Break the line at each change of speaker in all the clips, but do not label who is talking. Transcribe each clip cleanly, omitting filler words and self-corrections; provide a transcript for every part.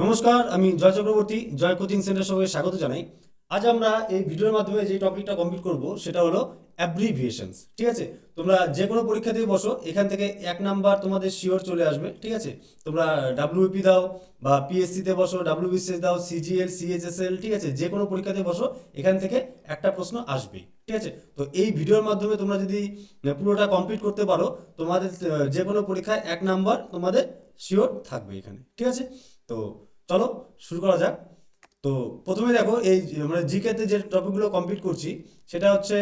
নমস্কার, আমি জয় চক্রবর্তী। জয় coaching centre সবাইকে স্বাগত জানাই। আজ আমরা এই ভিডিওর মাধ্যমে যে টপিকটা কমপ্লিট করব সেটা হলো অ্যাব্রিভিয়েশনস। ঠিক আছে, তোমরা যে কোনো পরীক্ষাতেই বসো, এখান থেকে 1 নাম্বার তোমাদের শিওর চলে আসবে। ঠিক আছে, তোমরা ডাব্লিউপি দাও বা পিএসসি তে বসো, ডাব্লিউবিসিএস দাও, সিজিএল, সিএইচএসএল, ঠিক আছে, যে কোনো পরীক্ষাতে বসো, এখান থেকে একটা প্রশ্ন আসবেই। ঠিক আছে, তো এই ভিডিওর মাধ্যমে তোমরা যদি পুরোটা কমপ্লিট করতে পারো, তোমাদের যে কোনো পরীক্ষায় 1 নাম্বার তোমাদের শিওর থাকবে এখানে। ঠিক আছে, তো চলো শুরু করা যাক। তো প্রথমে দেখো, এই মানে জিকেতে যে টপিকগুলো কমপ্লিট করছি সেটা হচ্ছে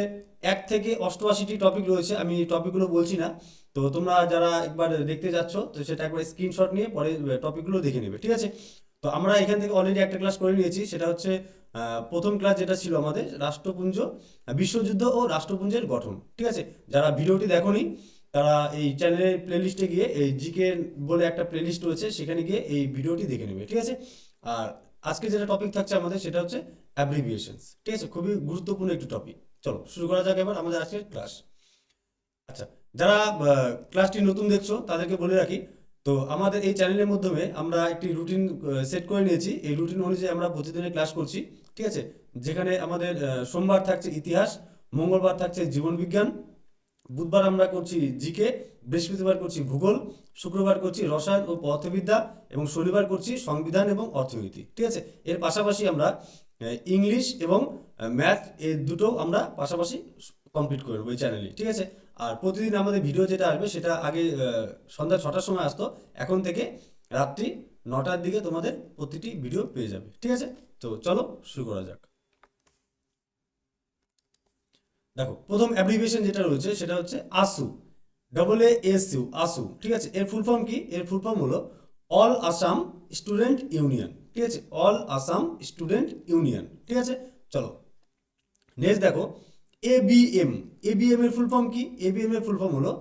1 থেকে 88টি টপিক রয়েছে। আমি টপিকগুলো বলছি না, তো তোমরা যারা একবার দেখতে যাচ্ছ তো সেটা একবার স্ক্রিনশট নিয়ে পরে টপিকগুলো দেখে নেবে। ঠিক আছে, তো আমরা এখান থেকে অলরেডি একটা ক্লাস করে নিয়েছি, সেটা হচ্ছে প্রথম ক্লাস যেটা ছিল আমাদের রাষ্ট্রপুঞ্জ, বিশ্বযুদ্ধ ও রাষ্ট্রপুঞ্জের গঠন। ঠিক আছে, যারা ভিডিওটি দেখোনি তারা এই চ্যানেলের প্লেলিস্টে গিয়ে এই জিকে বলে একটা প্লেলিস্ট রয়েছে, সেখানে গিয়ে এই ভিডিওটি দেখে নেবে। ঠিক আছে, আর আজকে যেটা টপিক থাকছে আমাদের সেটা হচ্ছে অ্যাব্রিভিয়েশনস। ঠিক আছে, খুবই গুরুত্বপূর্ণ একটি টপিক। চলো শুরু করা যাক এবার আমাদের আজকের ক্লাস। আচ্ছা, যারা ক্লাসটি নতুন দেখছো তাদেরকে বলে রাখি, তো আমাদের এই চ্যানেলের মাধ্যমে আমরা একটি রুটিন সেট করে নিয়েছি। এই রুটিন অনুযায়ী আমরা প্রতিদিনের ক্লাস করছি। ঠিক আছে, যেখানে আমাদের সোমবার থাকছে ইতিহাস, মঙ্গলবার থাকছে জীবন বিজ্ঞান, বুধবার আমরা করছি জিকে, বৃহস্পতিবার করছি ভূগোল, শুক্রবার করছি রসায়ন ও পদার্থবিদ্যা এবং শনিবার করছি সংবিধান এবং অর্থনীতি। ঠিক আছে, এর পাশাপাশি আমরা ইংলিশ এবং ম্যাথ এই দুটো আমরা পাশাপাশি কমপ্লিট করবো এই চ্যানেলে। ঠিক আছে, আর প্রতিদিন আমাদের ভিডিও যেটা আসবে সেটা আগে সন্ধ্যা 6টার সময় আসতো, এখন থেকে রাত্রি 9টার দিকে তোমাদের প্রতিটি ভিডিও পেয়ে যাবে। ঠিক আছে, তো চলো শুরু করা যাক। দেখো, প্রথম অ্যাব্রিভিয়েশন যেটা রয়েছে সেটা হচ্ছে আসু, AASU, আসু। ঠিক আছে, এর ফুল ফর্ম কি? এর ফুল ফর্ম হলো অল আসাম স্টুডেন্ট ইউনিয়ন। ঠিক আছে, অল আসাম স্টুডেন্ট ইউনিয়ন। ঠিক আছে, চলো নেক্সট দেখো, এবিএম। এবিএম এর ফুল ফর্ম কি? এবিএম এর ফুল ফর্ম হলো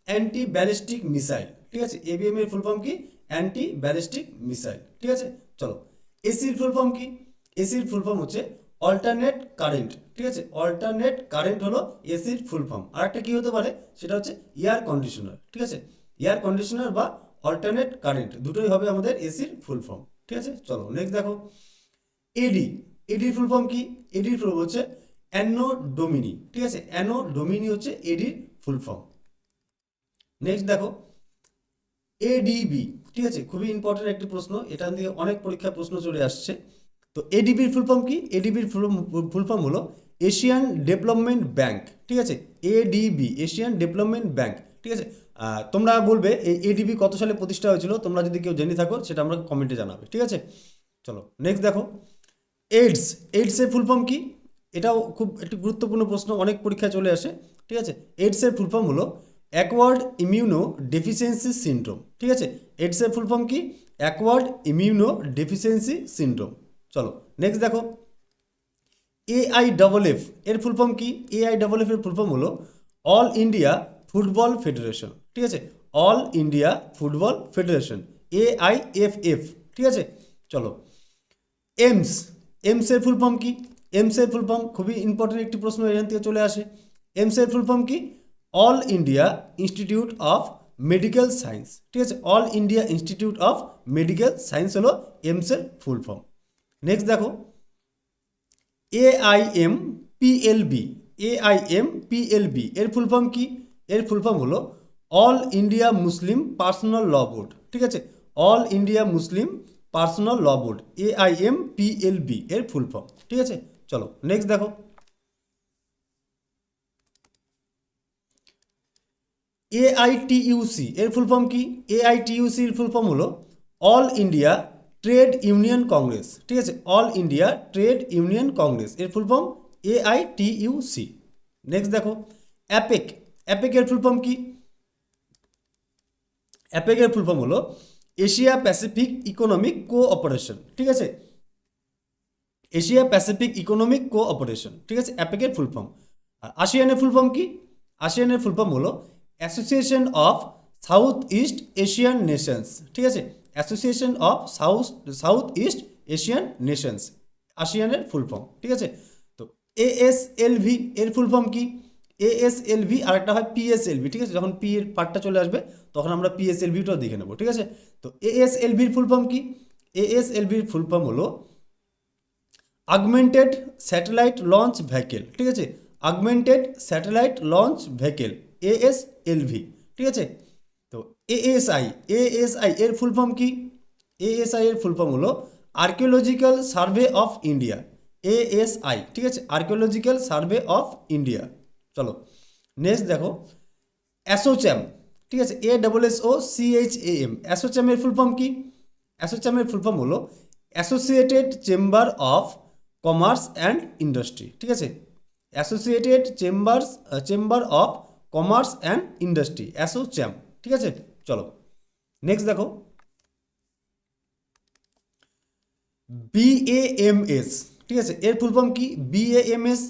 অ্যান্টি ব্যালিস্টিক মিসাইল। ঠিক আছে, এবিএম এর ফুল ফর্ম কি? Anti ballistic missile. ঠিক আছে, চলো এসির ফুল ফর্ম কি? এসির ফুল ফর্ম হচ্ছে অল্টারনেট কারেন্ট। ঠিক আছে, অল্টারনেট কারেন্ট হলো এসির ফুল ফর্ম। আর একটা কি হতে পারে সেটা হচ্ছে এয়ার কন্ডিশনার। ঠিক আছে, এয়ার কন্ডিশনার বা অল্টারনেট কারেন্ট দুটোই হবে আমাদের এসির ফুল ফর্ম। ঠিক আছে, চলো নেক্সট দেখো, এডি। এডির ফুল ফর্ম কি? এডির ফুল হচ্ছে অ্যানো ডোমিনি। ঠিক আছে, অ্যানো ডোমিনি হচ্ছে এডির ফুল ফর্ম। নেক্সট দেখো, এডিবি। ঠিক আছে, খুবই ইম্পর্টেন্ট একটি প্রশ্ন, এটা দিয়ে অনেক পরীক্ষায় প্রশ্ন চলে আসছে। তো এডিবির ফুল ফর্ম কি? এডিবির ফুল ফর্ম হলো এশিয়ান ডেভেলপমেন্ট ব্যাংক। ঠিক আছে, এডিবি, এশিয়ান ডেভেলপমেন্ট ব্যাংক। ঠিক আছে, তোমরা বলবে এই এডিবি কত সালে প্রতিষ্ঠা হয়েছিল, তোমরা যদি কেউ জেনে থাকো সেটা আমরা কমেন্টে জানাবে। ঠিক আছে, চলো নেক্সট দেখো, এইডস। এইডসের ফুল ফর্ম কি? এটাও খুব একটি গুরুত্বপূর্ণ প্রশ্ন, অনেক পরীক্ষায় চলে আসে। ঠিক আছে, এইডসের ফুল ফর্ম হলো অ্যাকওয়ার্ড ইমিউনো ডেফিসিয়েন্সি সিনড্রোম। ঠিক আছে, এইডসের ফুল ফর্ম কি? Acquired immuno deficiency syndrome. চলো নেক্সট দেখো, AIFF এর ফুল ফর্ম কি? AIFF এর ফুল ফর্ম হলো অল ইন্ডিয়া ফুটবল ফেডারেশন। ঠিক আছে, all India football federation, AIFF। ঠিক আছে, চলো এমস। এমসের ফুল ফর্ম কি? এমসের ফুল ফর্ম খুবই ইম্পর্টেন্ট একটি প্রশ্ন, এখান থেকে চলে আসে। এমসের ফুল ফর্ম কি? All India institute of medical science. ঠিক আছে, all India institute of medical science হলো এমসের ফুল ফর্ম। নেক্সট দেখো, AIMPLB। AIMPLB এর ফুল ফর্ম কি? এর ফুল ফর্ম হলো অল ইন্ডিয়া মুসলিম পার্সোনাল ল বোর্ড। ঠিক আছে, অল ইন্ডিয়া মুসলিম পার্সোনাল ল বোর্ড, AIMPLB এর ফুল ফর্ম। ঠিক আছে, চলো নেক্সট দেখো, AITUC এর ফুল ফর্ম কি? AITUC এর ফুল ফর্ম হলো all India trade union congress. ঠিক আছে, all India trade union Congress এর ফুল ফর্ম AITUC। নেক্সট দেখো, অ্যাপেক। অ্যাপেক এর ফুল ফর্ম কি? অ্যাপেক এর ফুল ফর্ম হলো এশিয়া প্যাসিফিক ইকোনমিক কোঅপারেশন। ঠিক আছে, এশিয়া প্যাসিফিক ইকোনমিক কোঅপারেশন। ঠিক আছে, অ্যাপেকের ফুল ফর্ম। আর আসিয়ানের ফুল ফর্ম কি? আসিয়ানের ফুল ফর্ম হলো association of south east Asian nations. ঠিক আছে, association of south east Asian nations, আসিয়ানের ফুল ফর্ম। ঠিক আছে, তো ASLV এর ফুল ফর্ম কি? ASLV আর একটা হয় PSLV। ঠিক আছে, যখন পি এর পার্টটা চলে আসবে তখন আমরা PSLVটাও দেখে নেবো। ঠিক আছে, তো ASLV এর ফুল ফর্ম কি? এএসএলভির ফুল ফর্ম হলো অগমেন্টেড স্যাটেলাইট লঞ্চ ভেহিকেল, ঠিক আছে, অগমেন্টেড স্যাটেলাইট লঞ্চ ভেহিকেল, এএসএলভি, ঠিক আছে। তো এএসআই, এএসআই এর ফুল ফর্ম কি? এএসআই এর ফুল ফর্ম হলো archaeological survey of India, ASI, ঠিক আছে, আর্কিওলজিক্যাল সার্ভে অফ ইন্ডিয়া। চলো নেক্সট দেখো অ্যাসোচ্যাম, ঠিক আছে, ASSOCHAM, অ্যাসোচ্যামের ফুল ফর্ম কি? অ্যাসোচ্যামের ফুল ফর্ম হলো associated chamber of commerce and industry, ঠিক আছে, associated chamber of commerce and industry, ASSOCHAM, ঠিক আছে। চলো নেক্সট দেখো BAMS, ঠিক আছে, এর ফুল ফর্ম কি? BAMS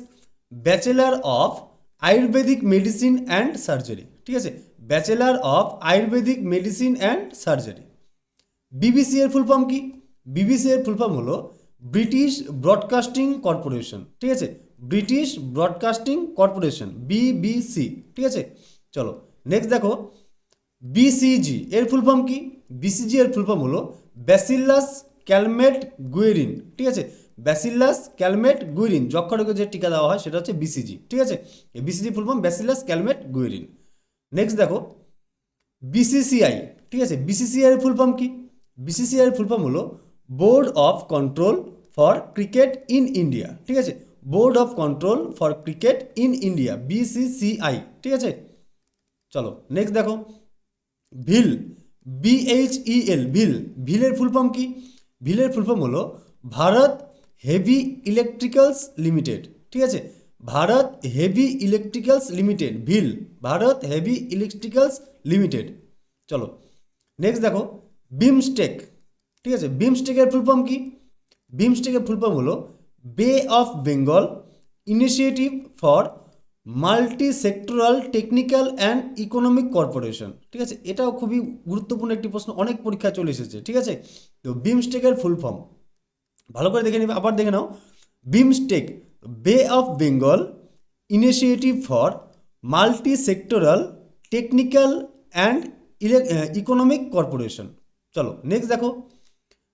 bachelor of Ayurvedic medicine and surgery, ঠিক আছে, bachelor of Ayurvedic medicine and surgery. BBC এর ফুল ফর্ম কি? বিবিসি এর ফুল ফর্ম হলো ব্রিটিশ ব্রডকাস্টিং কর্পোরেশন, ঠিক আছে, ব্রিটিশ ব্রডকাস্টিং কর্পোরেশন, বিবিসি, ঠিক আছে। চলো নেক্সট দেখো বিসিজি এর ফুল ফর্ম কি? বিসিজি এর ফুল ফর্ম হলো ব্যাসিলাস ক্যালমেট গুয়েরিন, ঠিক আছে, ব্যাসিলাস ক্যালমেট গুয়েরিন, যক্ষা রোগে যে টিকা দেওয়া হয় সেটা হচ্ছে বিসিজি, ঠিক আছে, এই BCG full form bacillus Calmette Guérin. Next দেখো বিসিসিআই, ঠিক আছে, বিসিসিআই এর ফুল ফর্ম কি? বিসিসিআই এর ফুল ফর্ম হলো board of control for cricket in India, ঠিক আছে, board of control for cricket in India, BCCI, ঠিক আছে। চলো নেক্সট দেখো ভিল, BHEL, ভিল, ভিলের ফুল ফর্ম কি? ভিলের ফুল ফর্ম হলো ভারত হেভি ইলেকট্রিক্যালস লিমিটেড, ঠিক আছে, ভারত হেভি ইলেকট্রিক্যালস লিমিটেড, ভিল, ভারত হেভি ইলেকট্রিক্যালস লিমিটেড। চলো নেক্সট দেখো বিমস্টেক, ঠিক আছে, বিমস্টেকের ফুল ফর্ম কি? বিমস্টেকের ফুল ফর্ম হলো বে of Bengal initiative for multi sectoral technical and economic corporation, ঠিক আছে, এটাও খুবই গুরুত্বপূর্ণ একটি প্রশ্ন, অনেক পরীক্ষা চলে এসেছে, ঠিক আছে। তো বিমস্টেকের ফুল ফর্ম ভালো করে দেখে নেবে, আবার দেখে নাও বিমস্টেক বে of Bengal initiative for multi sectoral technical and economic corporation. চলো নেক্সট দেখো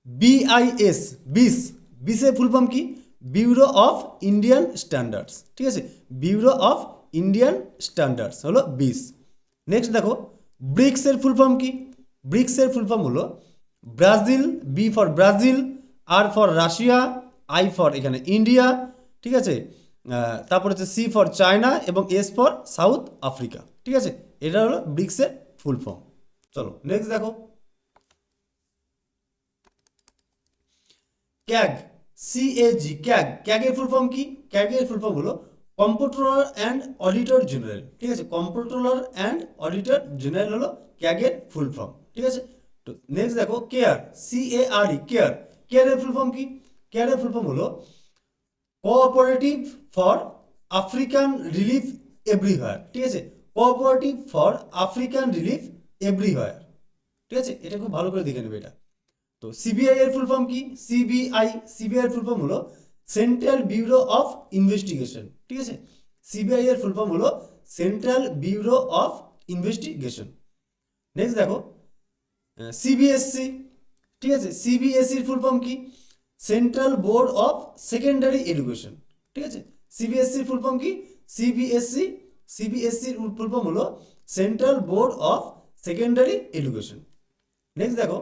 BIS, বিস, বিসের ফুল ফর্ম কি? ব্যুরো অফ ইন্ডিয়ান স্ট্যান্ডার্ডস, ঠিক আছে, ব্যুরো অফ ইন্ডিয়ান স্ট্যান্ডার্ডস হলো বিস। নেক্সট দেখো ব্রিক্সের ফুল ফর্ম কি? ব্রিক্সের ফুল ফর্ম হলো Brazil, B for Brazil, R for Russia, I for এখানে ইন্ডিয়া, ঠিক আছে, তারপর হচ্ছে সি ফর চায়না এবং এস ফর সাউথ আফ্রিকা, ঠিক আছে, এটা হলো ব্রিক্সের ফুল ফর্ম। চলো নেক্সট দেখো ক্যাগ, CAG, ক্যাগ, ক্যাগের ফুল ফর্ম কি? ক্যাগের ফুল ফর্ম হলো কম্পট্রোলার অ্যান্ড অডিটর জেনারেল, ঠিক আছে, কম্পট্রোলার অ্যান্ড অডিটর জেনারেল হলো ক্যাগের ফুল ফর্ম, ঠিক আছে। তো নেক্সট দেখো কেয়ার, CARE, কেয়ার, কেয়ারের ফুল ফর্ম কি? কেয়ারের ফুল ফর্ম হলো cooperative for African relief everywhere, ঠিক আছে, cooperative for African relief everywhere, ঠিক আছে, এটা খুব ভালো করে দেখে নেবে এটা। তো সিবিআই এর ফুল ফর্ম কি? সিবিআই এর ফুল ফর্ম হলো সেন্ট্রাল ব্যুরো অফ ইনভেস্টিগেশন, ঠিক আছে, সিবিআই এর ফুল ফর্ম হলো central bureau of investigation. Next দেখো সিবিএসসি, ঠিক আছে, সিবিএসসি এর ফুল ফর্ম কি? Central board of secondary education, ঠিক আছে, সিবিএসসি ফুল ফর্ম কি? সিবিএসসির ফুল ফর্ম হলো central board of secondary education. Next দেখো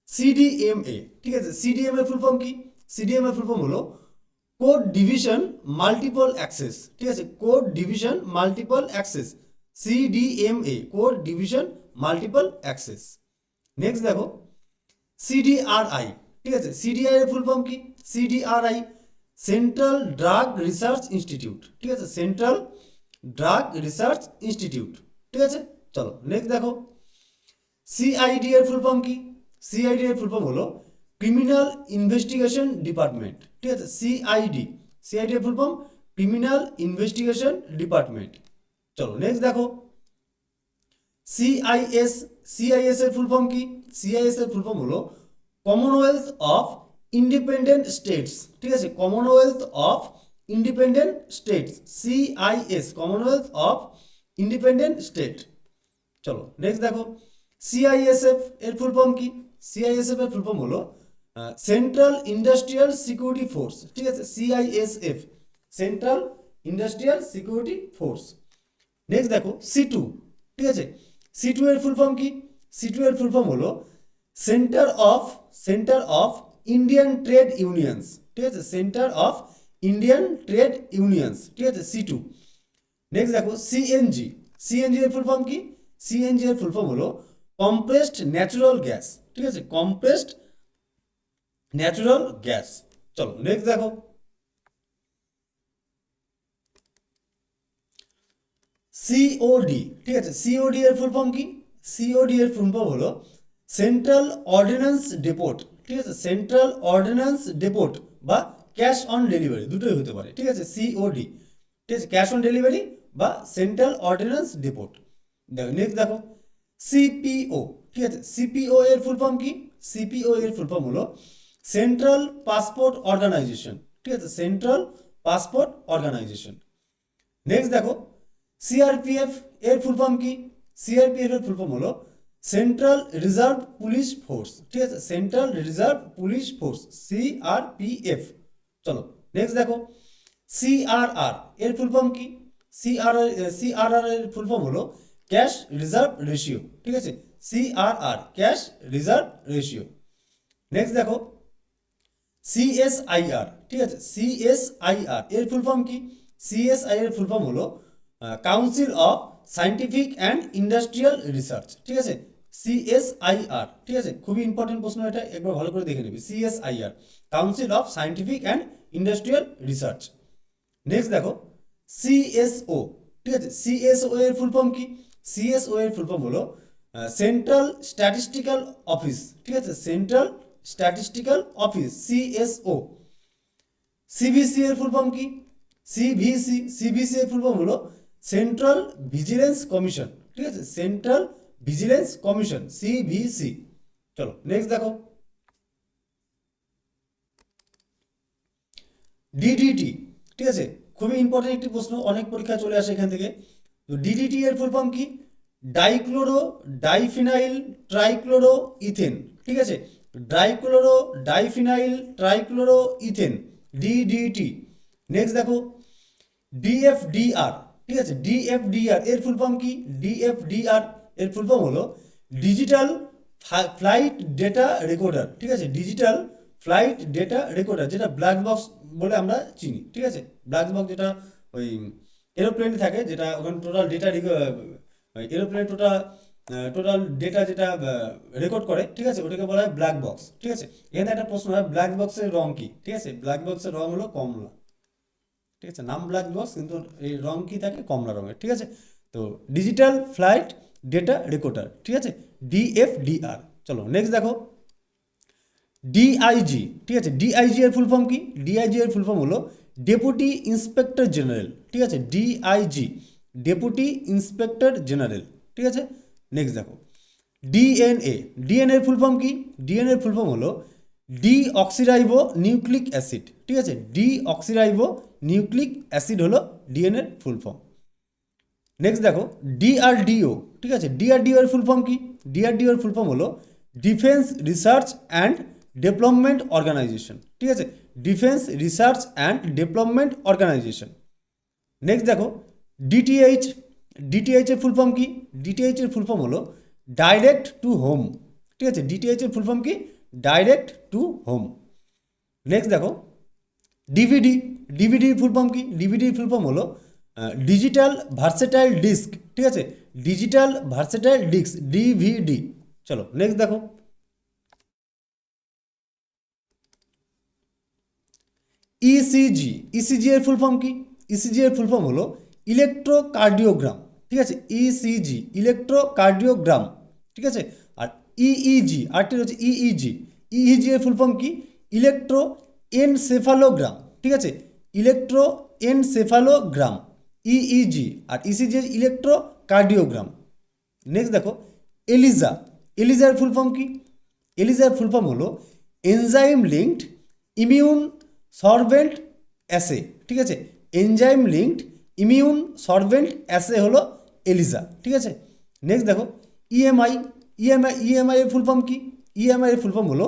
CDMA, ঠিক আছে, CDMA ফুল ফর্ম কি? CDMA ফুল ফর্ম হলো কোড ডিভিশন মাল্টিপল অ্যাক্সেস, ঠিক আছে, code division multiple access, CDMA, code division multiple access. Next দেখো CDRI, ঠিক আছে, CDRI এর ফুল ফর্ম কি? CDRI central drug research institute, ঠিক আছে, সেন্ট্রাল ড্রাগ রিসার্চ ইনস্টিটিউট, ঠিক আছে। চলো নেক্সট দেখো CID এর ফুল ফর্ম কি? CID এর ফুল ফর্ম হলো ক্রিমিনাল ইনভেস্টিগেশন ডিপার্টমেন্ট, ঠিক আছে, CID এর full form criminal investigation department. চলো নেক্সট দেখো CIS এর ফুল ফর্ম কি? CIS এর ফুল ফর্ম হলো কমনওয়েলথ অফ ইন্ডিপেন্ডেন্ট স্টেটস, ঠিক আছে, Commonwealth of independent states, CIS, Commonwealth of independent state. চলো নেক্সট দেখো CISF এর ফুল ফর্ম কি? সিআইএসএফ এর ফুল ফর্ম হলো সেন্ট্রাল ইন্ডাস্ট্রিয়াল সিকিউরিটি ফোর্স, ঠিক আছে, CISF, central industrial security force. Next দেখো সি2, ঠিক আছে, সি2 এর ফুল ফর্ম কি? সি2 এর ফুল ফর্ম হলো centre of Indian trade unions, ঠিক আছে, centre of Indian trade unions, ঠিক আছে, সি2। নেক্সট দেখো সিএনজি, সিএনজি এর ফুল ফর্ম কি? সিএনজি এর ফুল ফর্ম হলো কম্প্রেসড ন্যাচারাল গ্যাস, ঠিক আছে, কম্প্রেসড ন্যাচারাল গ্যাস। চলো নেক্সট দেখো সিওডি, ঠিক আছে, সিওডি এর ফুল ফর্ম কি? সিওডি এর ফুল ফর্ম হলো সেন্ট্রাল অর্ডিন্যান্স ডেপোট, ঠিক আছে, সেন্ট্রাল অর্ডিন্যান্স ডেপোট বা ক্যাশ অন ডেলিভারি, দুটোই হতে পারে, ঠিক আছে, সিওডি, ঠিক আছে, ক্যাশ অন ডেলিভারি বা সেন্ট্রাল অর্ডিন্যান্স ডেপোট। দেখো নেক্সট দেখো সিপিও, ঠিক আছে, সিপিও এর ফুল ফর্ম কি? সিপিও এর ফুল ফর্ম হলো সেন্ট্রাল পাসপোর্ট অর্গানাইজেশন, ঠিক আছে, সেন্ট্রাল পাসপোর্ট অর্গানাইজেশন। নেক্সট দেখো সিআরপিএফ এর ফুল ফর্ম কি? সিআরপিএফ এর ফুল ফর্ম হলো সেন্ট্রাল রিজার্ভ পুলিশ ফোর্স, ঠিক আছে, central reserve police force, CRPF. চলো নেক্সট দেখো সিআরআর এর ফুল ফর্ম কি? সিআরআর এর ফুল ফর্ম হলো ক্যাশ রিজার্ভ রেশিও, ঠিক আছে, CRR, cash reserve ratio. Next দেখো সিএসআইআর, ঠিক আছে, সিএসআইআর এর ফুল ফর্ম কি? সিএসআইআর এর ফুল ফর্ম হলো council of scientific and industrial research, ঠিক আছে, সিএসআইআর, ঠিক আছে, খুবই ইম্পর্টেন্ট প্রশ্ন, এটা একবার ভালো করে দেখে নেবে, CSIR, council of scientific and industrial research. Next দেখো সিএসও, ঠিক আছে, সিএসও এর ফুল ফর্ম কি? সিএসও এর ফুল ফর্ম হলো সেন্ট্রাল স্ট্যাটিস্টিক্যাল অফিস, ঠিক আছে, central statistical office, CSO. CVC এর ফুল ফর্ম কি? সিভিসি এর ফুল ফর্ম হলো সেন্ট্রাল ভিজিলেন্স কমিশন, ঠিক আছে, সেন্ট্রাল ভিজিলেন্স কমিশন, সিভিসি। চলো নেক্সট দেখো ডিডিটি, ঠিক আছে, খুবই ইম্পর্টেন্ট একটি প্রশ্ন, অনেক পরীক্ষা চলে আসে এখান থেকে। তো ডিডিটি এর ফুল ফর্ম কি? ডাইক্লোরো ডাইফিনাইল ট্রাইক্লোরো ইথেন, ঠিক আছে, dichloro diphenyl trichloro ethane, DDT. Next দেখো ডিএফডিআর, ঠিক আছে, ডিএফডিআর এর ফুল ফর্ম কি? ডিএফডিআর এর ফুল ফর্ম হলো ডিজিটাল ফ্লাইট ডেটা রেকর্ডার, ঠিক আছে, ডিজিটাল ফ্লাইট ডেটা রেকর্ডার, যেটা ব্ল্যাক বক্স বলে আমরা চিনি, ঠিক আছে, ব্ল্যাক বক্স যেটা ওই এরোপ্লেনে থাকে, যেটা ওখানে total data aeroplane total data যেটা রেকর্ড করে, ঠিক আছে, ওটাকে বলা হয় ব্ল্যাক বক্স, ঠিক আছে। এখানে একটা প্রশ্ন হয় ব্ল্যাক বক্সের রং কি? ঠিক আছে, ব্ল্যাক বক্সের রং হলো কমলা, ঠিক আছে, নাম ব্ল্যাক বক্স কিন্তু এই রং কি থাকে? কমলা রঙের, ঠিক আছে। তো ডিজিটাল ফ্লাইট ডেটা রেকর্ডার, ঠিক আছে, ডিএফডিআর। চলো নেক্সট দেখো ডিআইজি, ঠিক আছে, ডিআইজি এর ফুল ফর্ম কি? ডিআইজি এর ফুল ফর্ম হলো ডেপুটি ইন্সপেক্টর জেনারেল, ঠিক আছে, ডিআইজি, ডেপুটি ইন্সপেক্টর জেনারেল, ঠিক আছে। নেক্সট দেখো ডিএনএ, ডিএনএ এর ফুল ফর্ম কি? ডিএনএ এর ফুল ফর্ম হলো ডিঅক্সিরাইবো নিউক্লিক অ্যাসিড, ঠিক আছে, ডিঅক্সিরাইবো নিউক্লিক অ্যাসিড হলো ডিএনএ এর ফুল ফর্ম। নেক্সট দেখো ডিআরডিও, ঠিক আছে, ডিআরডিও এর ফুল ফর্ম কি? ডিআরডিও এর ফুল ফর্ম হলো defence research and development organisation, ঠিক আছে, defence research and development organisation. Next দেখো ডিটিএইচ, ডিটিএইচ এর ফুল ফর্ম কি? ডিটিএইচ এর ফুল ফর্ম হলো ডাইরেক্ট টু হোম, ঠিক আছে, ডিটিএইচ এর ফুল ফর্ম কি? Direct to home. নেক্সট দেখো ডিভিডি, ডিভিডির ফুল ফর্ম কি? ডিভিডির ফুল ফর্ম হলো ডিজিটাল ভার্সেটাইল ডিস্ক, ঠিক আছে, ডিজিটাল ভার্সেটাইল ডিস্ক, ডিভিডি। চলো নেক্সট দেখো ইসিজি, ইসিজি এর ফুল ফর্ম কি? ইসিজি এর ফুল ফর্ম হলো ইলেকট্রোকার্ডিওগ্রাম, ঠিক আছে, ইসিজি, ইলেকট্রোকার্ডিওগ্রাম, ঠিক আছে। আর ইইজি, আরটি হচ্ছে ইইজি, ইইজি এর ফুল ফর্ম কি? ইলেকট্রো এনসেফালোগ্রাম, ঠিক আছে, ইলেকট্রো এনসেফালোগ্রাম, ইইজি। আর ইসিজি ইলেকট্রোকার্ডিওগ্রাম। নেক্সট দেখো এলিজা, এলিজার ফুল ফর্ম কি? এলিজার ফুল ফর্ম হলো এনজাইম লিঙ্কড ইমিউন সরভেন্ট অ্যাসে, ঠিক আছে, এনজাইম লিঙ্কড ইমিউন সরভেন্ট অ্যাসে হলো এলিজা, ঠিক আছে। নেক্সট দেখো ইএমআই, ইএমআই এর ফুল ফর্ম কি? ইএমআই এর ফুল ফর্ম হলো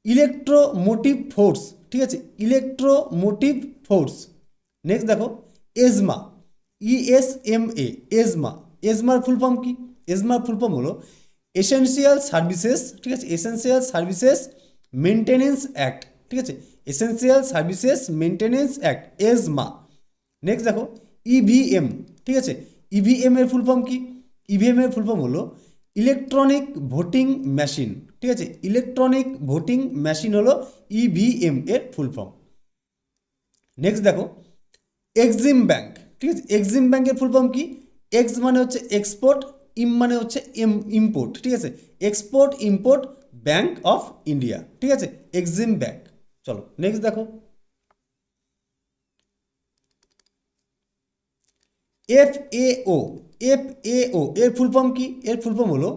ইলেকট্রোমোটিভ ফোর্স, ঠিক আছে, ইলেকট্রোমোটিভ ফোর্স। নেক্সট দেখো এজমা, ইএসএমএ, এজমা, এজমার ফুল ফর্ম কি? এজমার ফুল ফর্ম হলো এসেনশিয়াল সার্ভিসেস, ঠিক আছে, এসেনশিয়াল সার্ভিসেস মেনটেনেন্স অ্যাক্ট, ঠিক আছে, essential services maintenance act, asthma. Next দেখো ইভিএম, ঠিক আছে, ইভিএম এর ফুল ফর্ম কি? ইভিএম এর ফুল ফর্ম হলো ইলেকট্রনিক ভোটিং মেশিন, ঠিক আছে, ইলেকট্রনিক ভোটিং মেশিন হলো ইভিএম এর ফুল ফর্ম। নেক্সট দেখো এক্সিম ব্যাংক, ঠিক আছে, এক্সিম ব্যাংকের ফুল ফর্ম কি? এক্স মানে হচ্ছে এক্সপোর্ট, ইম মানে হচ্ছে ইম্পোর্ট, ঠিক আছে, export import bank of India, ঠিক আছে, এক্সিম ব্যাংক। চলো নেক্সট দেখো এফএও, এফএও এর ফুল ফর্ম কি? এর ফুল ফর্ম হলো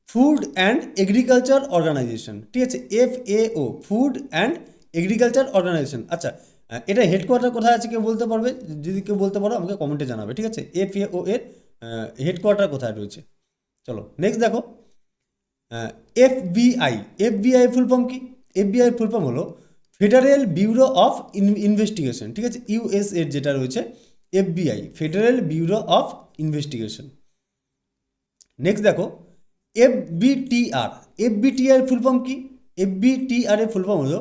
ফুড অ্যান্ড এগ্রিকালচার অর্গানাইজেশন, ঠিক আছে, FAO, food and agriculture organisation. আচ্ছা, এটা হেডকোয়ার্টার কোথায় আছে কেউ বলতে পারবে? যদি কেউ বলতে পারো আমাকে কমেন্টে জানাবে, ঠিক আছে, এফএও এর হেডকোয়ার্টার কোথায় রয়েছে। চলো নেক্সট দেখো এফবিআই, এফবিআই ফুল ফর্ম কি? এফবিআই ফুল ফর্ম হলো ফেডারেল ব্যুরো অফ ইনভেস্টিগেশন, ঠিক আছে, ইউএস এর যেটা রয়েছে FBI, federal bureau of investigation. Next দেখো এফবিটিআর, এফবিটিআর ফুল ফর্ম কি? এফবিটিআর এর ফুল ফর্ম হলো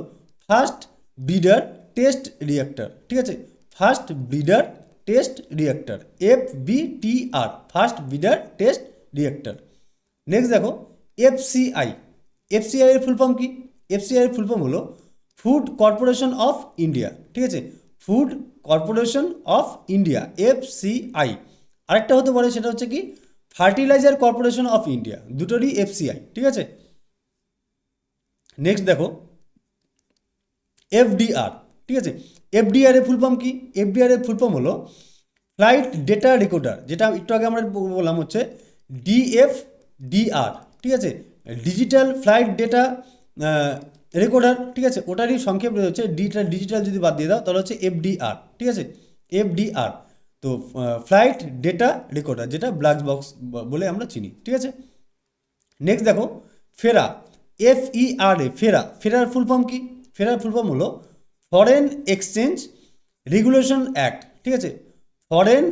ফার্স্ট ব্রিডার টেস্ট রিঅ্যাক্টর, ঠিক আছে, first breeder test reactor, FBTR, first breeder test reactor. Next দেখো এফসিআই, এফসিআই এর ফুল ফর্ম কি? FCI এর ফুল ফর্ম হলো ফুড কর্পোরেশন অফ ইন্ডিয়া, ঠিক আছে, food corporation of India, FCI. আরেকটা হতে পারে সেটা হচ্ছে কি ফার্টিলাইজার কর্পোরেশন অফ ইন্ডিয়া, দুটোরই এফসিআই, ঠিক আছে। নেক্সট দেখো এফডিআর, ঠিক আছে, এফডিআর এর ফুল ফর্ম কি? এফডিআর এর ফুল ফর্ম হলো ফ্লাইট ডেটা রেকর্ডার, যেটা একটু আগে আমরা বললাম হচ্ছে ডিএফডিআর, ঠিক আছে, ডিজিটাল ফ্লাইট ডেটা রেকর্ডার, ঠিক আছে, ওটারই সংক্ষেপ হচ্ছে ডিজিটাল যদি বাদ দিয়ে দাও তাহলে হচ্ছে এফডিআর, ঠিক আছে, এফডিআর। তো ফ্লাইট ডেটা রেকর্ডার, যেটা ব্ল্যাক বক্স বলে আমরা চিনি, ঠিক আছে। নেক্সট দেখো ফেরা, এফইআরএ, ফেরা, ফেরার ফুল ফর্ম কি? ফেরার ফুল ফর্ম হলো ফরেন এক্সচেঞ্জ রেগুলেশন অ্যাক্ট, ঠিক আছে, foreign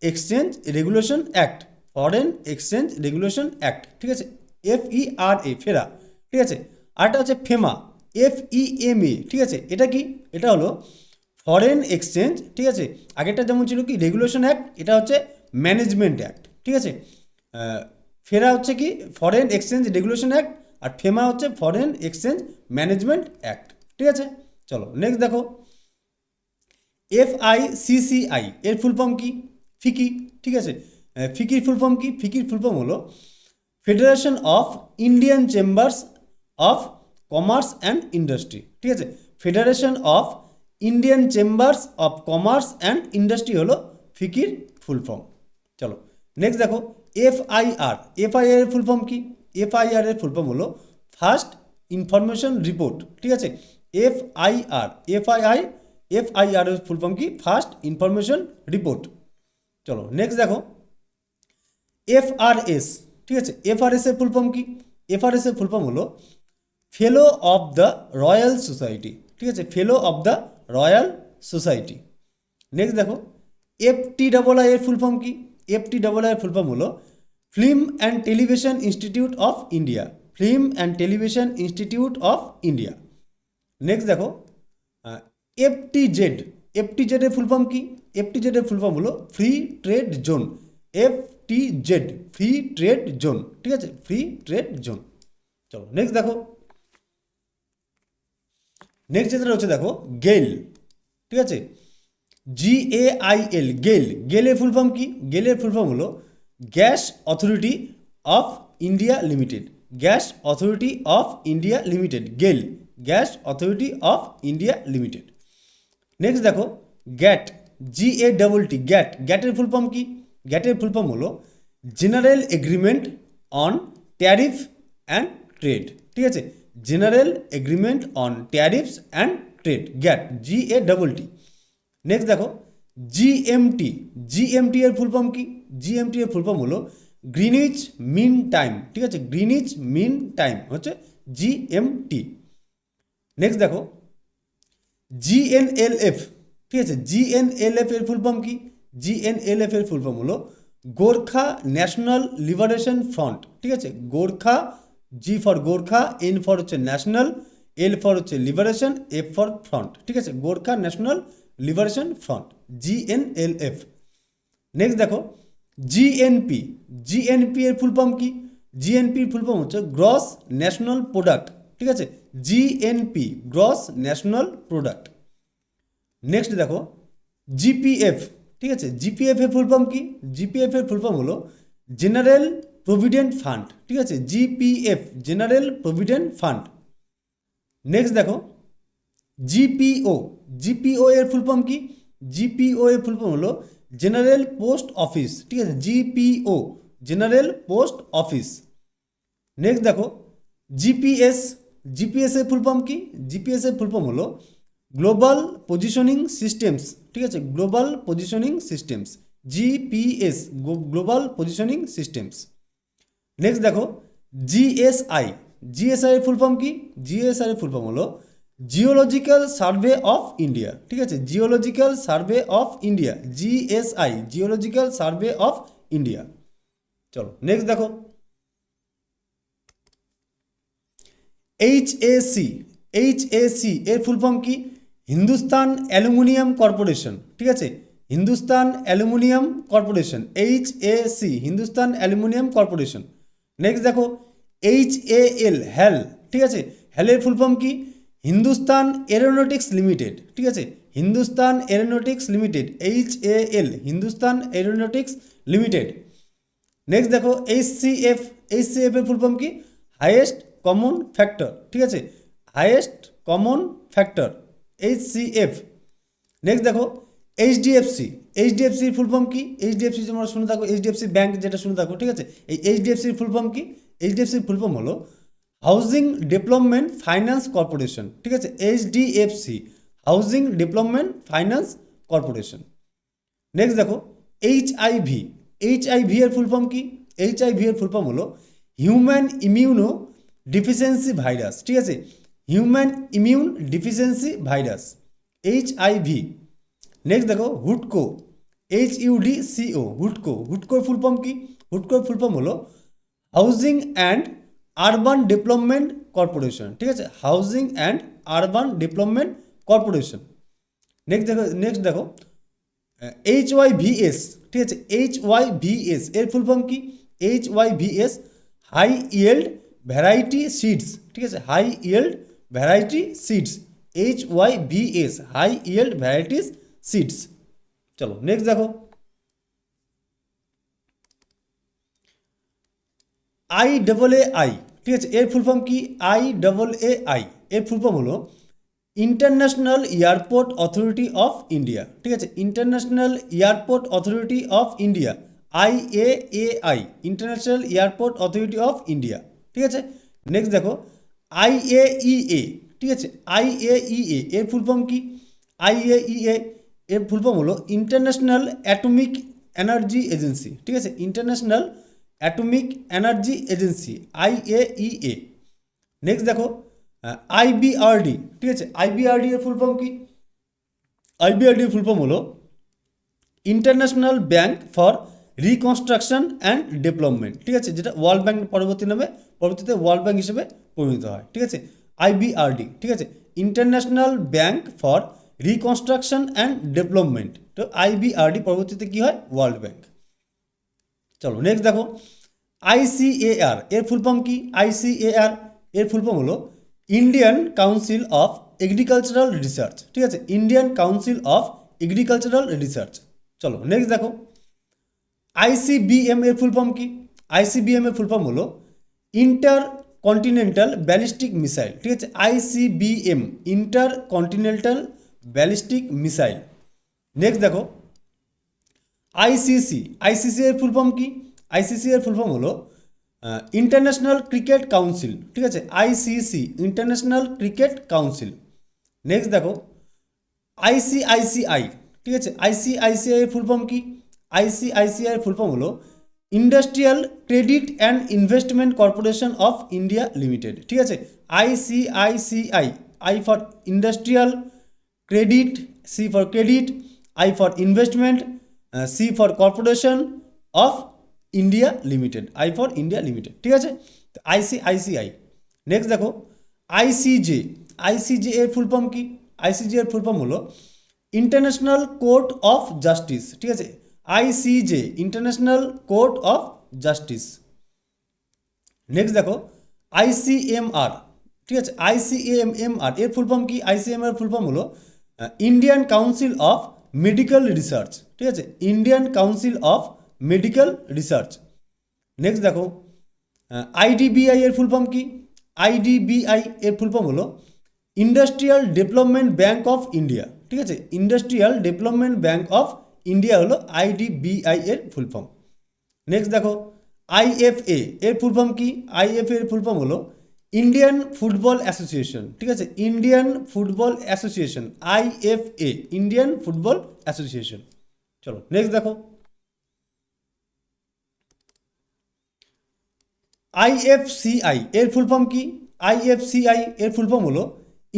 exchange regulation act, foreign exchange regulation act, ঠিক আছে, এফইআরএ, ফেরা, ঠিক আছে। আরটা হচ্ছে ফেমা, এফইএমএ, ঠিক আছে, এটা কি? এটা হলো ফরেন এক্সচেঞ্জ, ঠিক আছে, আগেরটা যেমন ছিল কি রেগুলেশন অ্যাক্ট, এটা হচ্ছে ম্যানেজমেন্ট অ্যাক্ট, ঠিক আছে। ফেরা হচ্ছে কি ফরেন এক্সচেঞ্জ রেগুলেশন অ্যাক্ট, আর ফেমা হচ্ছে ফরেন এক্সচেঞ্জ ম্যানেজমেন্ট অ্যাক্ট, ঠিক আছে। চলো নেক্সট দেখো এফআইসিসিআই এর ফুল ফর্ম কি? ফিকি, ঠিক আছে, ফিকির ফুল ফর্ম কি? ফিকির ফুল ফর্ম হলো federation of Indian chambers of commerce and industry, ঠিক আছে, federation of Indian chambers of commerce and industry হলো ফিকির ফুল ফর্ম। চলো নেক্সট দেখো এফআইআর, এফআইআর এর ফুল ফর্ম কি? এফআইআর এর ফুল ফর্ম হলো ফার্স্ট ইনফরমেশন রিপোর্ট, ঠিক আছে, এফআইআর, এফআইআর এর ফুল ফর্ম কি? First information report. চলো নেক্সট দেখো এফআরএস, ঠিক আছে, এফআরএস এর ফুল ফর্ম কি? এফআরএস এর ফুল ফর্ম হলো fellow of the royal society, ঠিক আছে, fellow of the royal society. Next দেখো এফটিডাবলআই এর ফুল ফর্ম কি? এফটিডাবলআই এর ফুল ফর্ম হলো film and television institute of India, film and television institute of India. Next দেখো FTZ, FTZ এর full form কি? এফটিজেড এর ফুল ফর্ম হলো free trade zone, FTZ, free trade zone, ঠিক আছে, ফ্রি ট্রেড জোন। চলো next দেখো next যেটা হচ্ছে দেখো গেল, ঠিক আছে, GAIL, গেল, গেলের ফুল ফর্ম কি? গেলের ফুল ফর্ম হলো gas authority of India limited, gas authority of India limited, GAIL, gas authority of India limited. Next দেখো গ্যাট, GATT, গ্যাট, গ্যাটের ফুল ফর্ম কি? গ্যাটের ফুল ফর্ম হলো general agreement on tariff and trade, ঠিক আছে, general agreement on tariffs and trade, GATT, GATT। Next দেখো GMT, GMT এর full form কি? জিএমটি এর ফুল ফর্ম হলো গ্রিনিচ মিন টাইম, ঠিক আছে, গ্রিনিচ মিন টাইম হচ্ছে জিএমটি। নেক্সট দেখো জিএনএলএফ, ঠিক আছে, জিএনএলএফ এর ফুল ফর্ম কি? জিএনএলএফ এর ফুল ফর্ম হলো গোর্খা ন্যাশনাল লিবারেশন ফ্রন্ট, ঠিক আছে, Gorkha, G for Gorkha, N for হচ্ছে ন্যাশনাল, এল ফর হচ্ছে লিবারেশন, এফ ফর ফ্রন্ট, ঠিক আছে, Gorkha national liberation front, GNLF. Next দেখো জিএনপি, জিএনপি এর ফুল ফর্ম কি? জিএনপি এর ফুল ফর্ম হচ্ছে গ্রস ন্যাশনাল প্রোডাক্ট, ঠিক আছে, GNP gross national product. Next দেখো জিপিএফ, ঠিক আছে, জিপিএফ এর ফুল ফর্ম কি? জিপিএফ এর ফুল ফর্ম হলো জেনারেল প্রভিডেন্ট ফান্ড, ঠিক আছে, GPF general provident fund. Next দেখো জিপিও, জিপিও এর ফুল ফর্ম কি? জিপিও এর ফুল ফর্ম হলো জেনারেল পোস্ট অফিস, ঠিক আছে, GPO general post office. Next দেখো জিপিএস, জিপিএস এর ফুল ফর্ম কি? জিপিএস এর ফুল ফর্ম হলো গ্লোবাল পজিশনিং সিস্টেমস, ঠিক আছে, global positioning systems, GPS global positioning systems. Next দেখো জিএসআই, জিএসআই এর ফুল ফর্ম কি? জিএসআই এর ফুল ফর্ম হলো জিওলজিক্যাল সার্ভে অফ ইন্ডিয়া, ঠিক আছে, geological survey of India, GSI geological survey of India. চলো নেক্সট দেখো এইচএসি, এইচএসি এর ফুল ফর্ম কি? হিন্দুস্তান অ্যালুমিনিয়াম কর্পোরেশন, ঠিক আছে, Hindustan aluminium corporation, HSC Hindustan aluminium corporation. Next দেখো এইচএএল, হ্যাল, ঠিক আছে, হ্যালের ফুল ফর্ম কি? হিন্দুস্তান এরোনটিক্স লিমিটেড, ঠিক আছে, Hindustan aeronautics limited, HAL Hindustan aeronautics limited. Next দেখো এইচসিএফ, এইচসিএফ এর ফুল ফর্ম কি? হাইয়েস্ট কমন ফ্যাক্টর, ঠিক আছে, highest common factor, HCF. Next দেখো এইচডিএফসি, এইচডিএফসির ফুল ফর্ম কি? এইচডিএফসি তোমরা শুনে থাকো, এইচডিএফসি ব্যাংক যেটা শুনে থাকো, ঠিক আছে, এই এইচডিএফসির ফুল ফর্ম কি? এইচডিএফসির ফুল ফর্ম হলো হাউজিং ডেভেলপমেন্ট ফাইন্যান্স কর্পোরেশন, ঠিক আছে, HDFC housing development finance corporation. Next দেখো এইচআইভি, এইচআইভি এর ফুল ফর্ম কি? এইচআইভি এর ফুল ফর্ম হলো হিউম্যান ইমিউনো ডিফিসিয়েন্সি ভাইরাস, ঠিক আছে, human immune deficiency virus, HIV. Next দেখো হুডকো, এইচইউডিসিও, হুডকো, হুডকোর ফুল ফর্ম কি? হুডকোর ফুল ফর্ম হলো housing and urban development corporation, ঠিক আছে, housing and urban development corporation. Next দেখো এইচওয়াইভিএস, ঠিক আছে, এইচওয়াইভিএস এর ফুল ফর্ম কি? HYVS high yield variety seeds, ঠিক আছে, high yield variety seeds, HYVS high yield varieties seeds. চলো নেক্সট দেখো আই, ঠিক আছে, এর ফুল ফর্ম কি? আই এর ফুল ফর্ম হলো international airport authority of India, ঠিক আছে, international airport authority of India, IAAI, international airport authority of India, ঠিক আছে। নেক্সট দেখো আইএইএ, ঠিক আছে, আইএইএ এর ফুল ফর্ম কি? আইএইএ এর ফুল ফর্ম হলো ইন্টারন্যাশনাল অ্যাটমিক এনার্জি এজেন্সি, ঠিক আছে, international atomic energy agency, IAEA. Next দেখো আইবিআরডি, ঠিক আছে, আইবিআরডি এর ফুল ফর্ম কি? আইবিআরডি এর ফুল ফর্ম হলো international bank for reconstruction and development, ঠিক আছে, যেটা ওয়ার্ল্ড ব্যাংক পরবর্তীতে ওয়ার্ল্ড ব্যাংক হিসেবে পরিণত হয়, ঠিক আছে, আইবিআরডি, ঠিক আছে, international bank for reconstruction and development, তো আইবিআরডি পরবর্তীতে কী হয়? World bank. চলো নেক্সট দেখো আইসিএআর এর ফুল ফর্ম কি? আইসিএআর এর ফুল ফর্ম হলো Indian council of agricultural research, ঠিক আছে, Indian council of agricultural research. চলো নেক্সট দেখো আইসিবিএম এর ফুল ফর্ম কি? আইসিবিএম এর ফুল ফর্ম হলো ইন্টার কন্টিনেন্টাল ব্যালিস্টিক মিসাইল, ঠিক আছে, ICBM inter continental ballistic missile. Next দেখো আইসিসি এর ফুল ফর্ম কি? আইসিসি এর ফুল ফর্ম হলো ইন্টারন্যাশনাল ক্রিকেট কাউন্সিল, ঠিক আছে, ICC international cricket council. Next দেখো আইসিআইসিআই, ঠিক আছে, আইসিআইসিআই এর ফুল ফর্ম কি? আইসিআইসিআই এর ফুল ফর্ম হলো industrial credit and investment corporation of India limited, ঠিক আছে, ICICI, I for industrial, credit, C for credit, I for investment, C for corporation of India limited, I for India limited, ঠিক আছে, ICICI. Next দেখো ICJ, ICJ এর full form কি? ICJ এর full form হলো international court of justice, ঠিক আছে, ICJ, international court of justice. Next দেখো আইসিএমআর, ঠিক আছে, আইসিএমআর এর ফুল ফর্ম কি? আইসিএমআর ফুল ফর্ম হলো Indian council of medical research, ঠিক আছে, Indian council of medical research. Next দেখো আইডিবিআই এর ফুল ফর্ম কি? আইডিবিআই এর ফুল ফর্ম হলো industrial development bank of India, ঠিক আছে, industrial development bank of India হলো আইডিবিআই এর ফুল ফর্ম। নেক্সট দেখো আইএফএ এর ফুল ফর্ম কি? আইএফএ এর ফুল ফর্ম হলো ইন্ডিয়ান ফুটবল অ্যাসোসিয়েশন, ঠিক আছে, Indian football association, IFA, Indian football association. চলো নেক্সট দেখো আইএফসিআই এর ফুল ফর্ম কি? আইএফসিআই এর ফুল ফর্ম হলো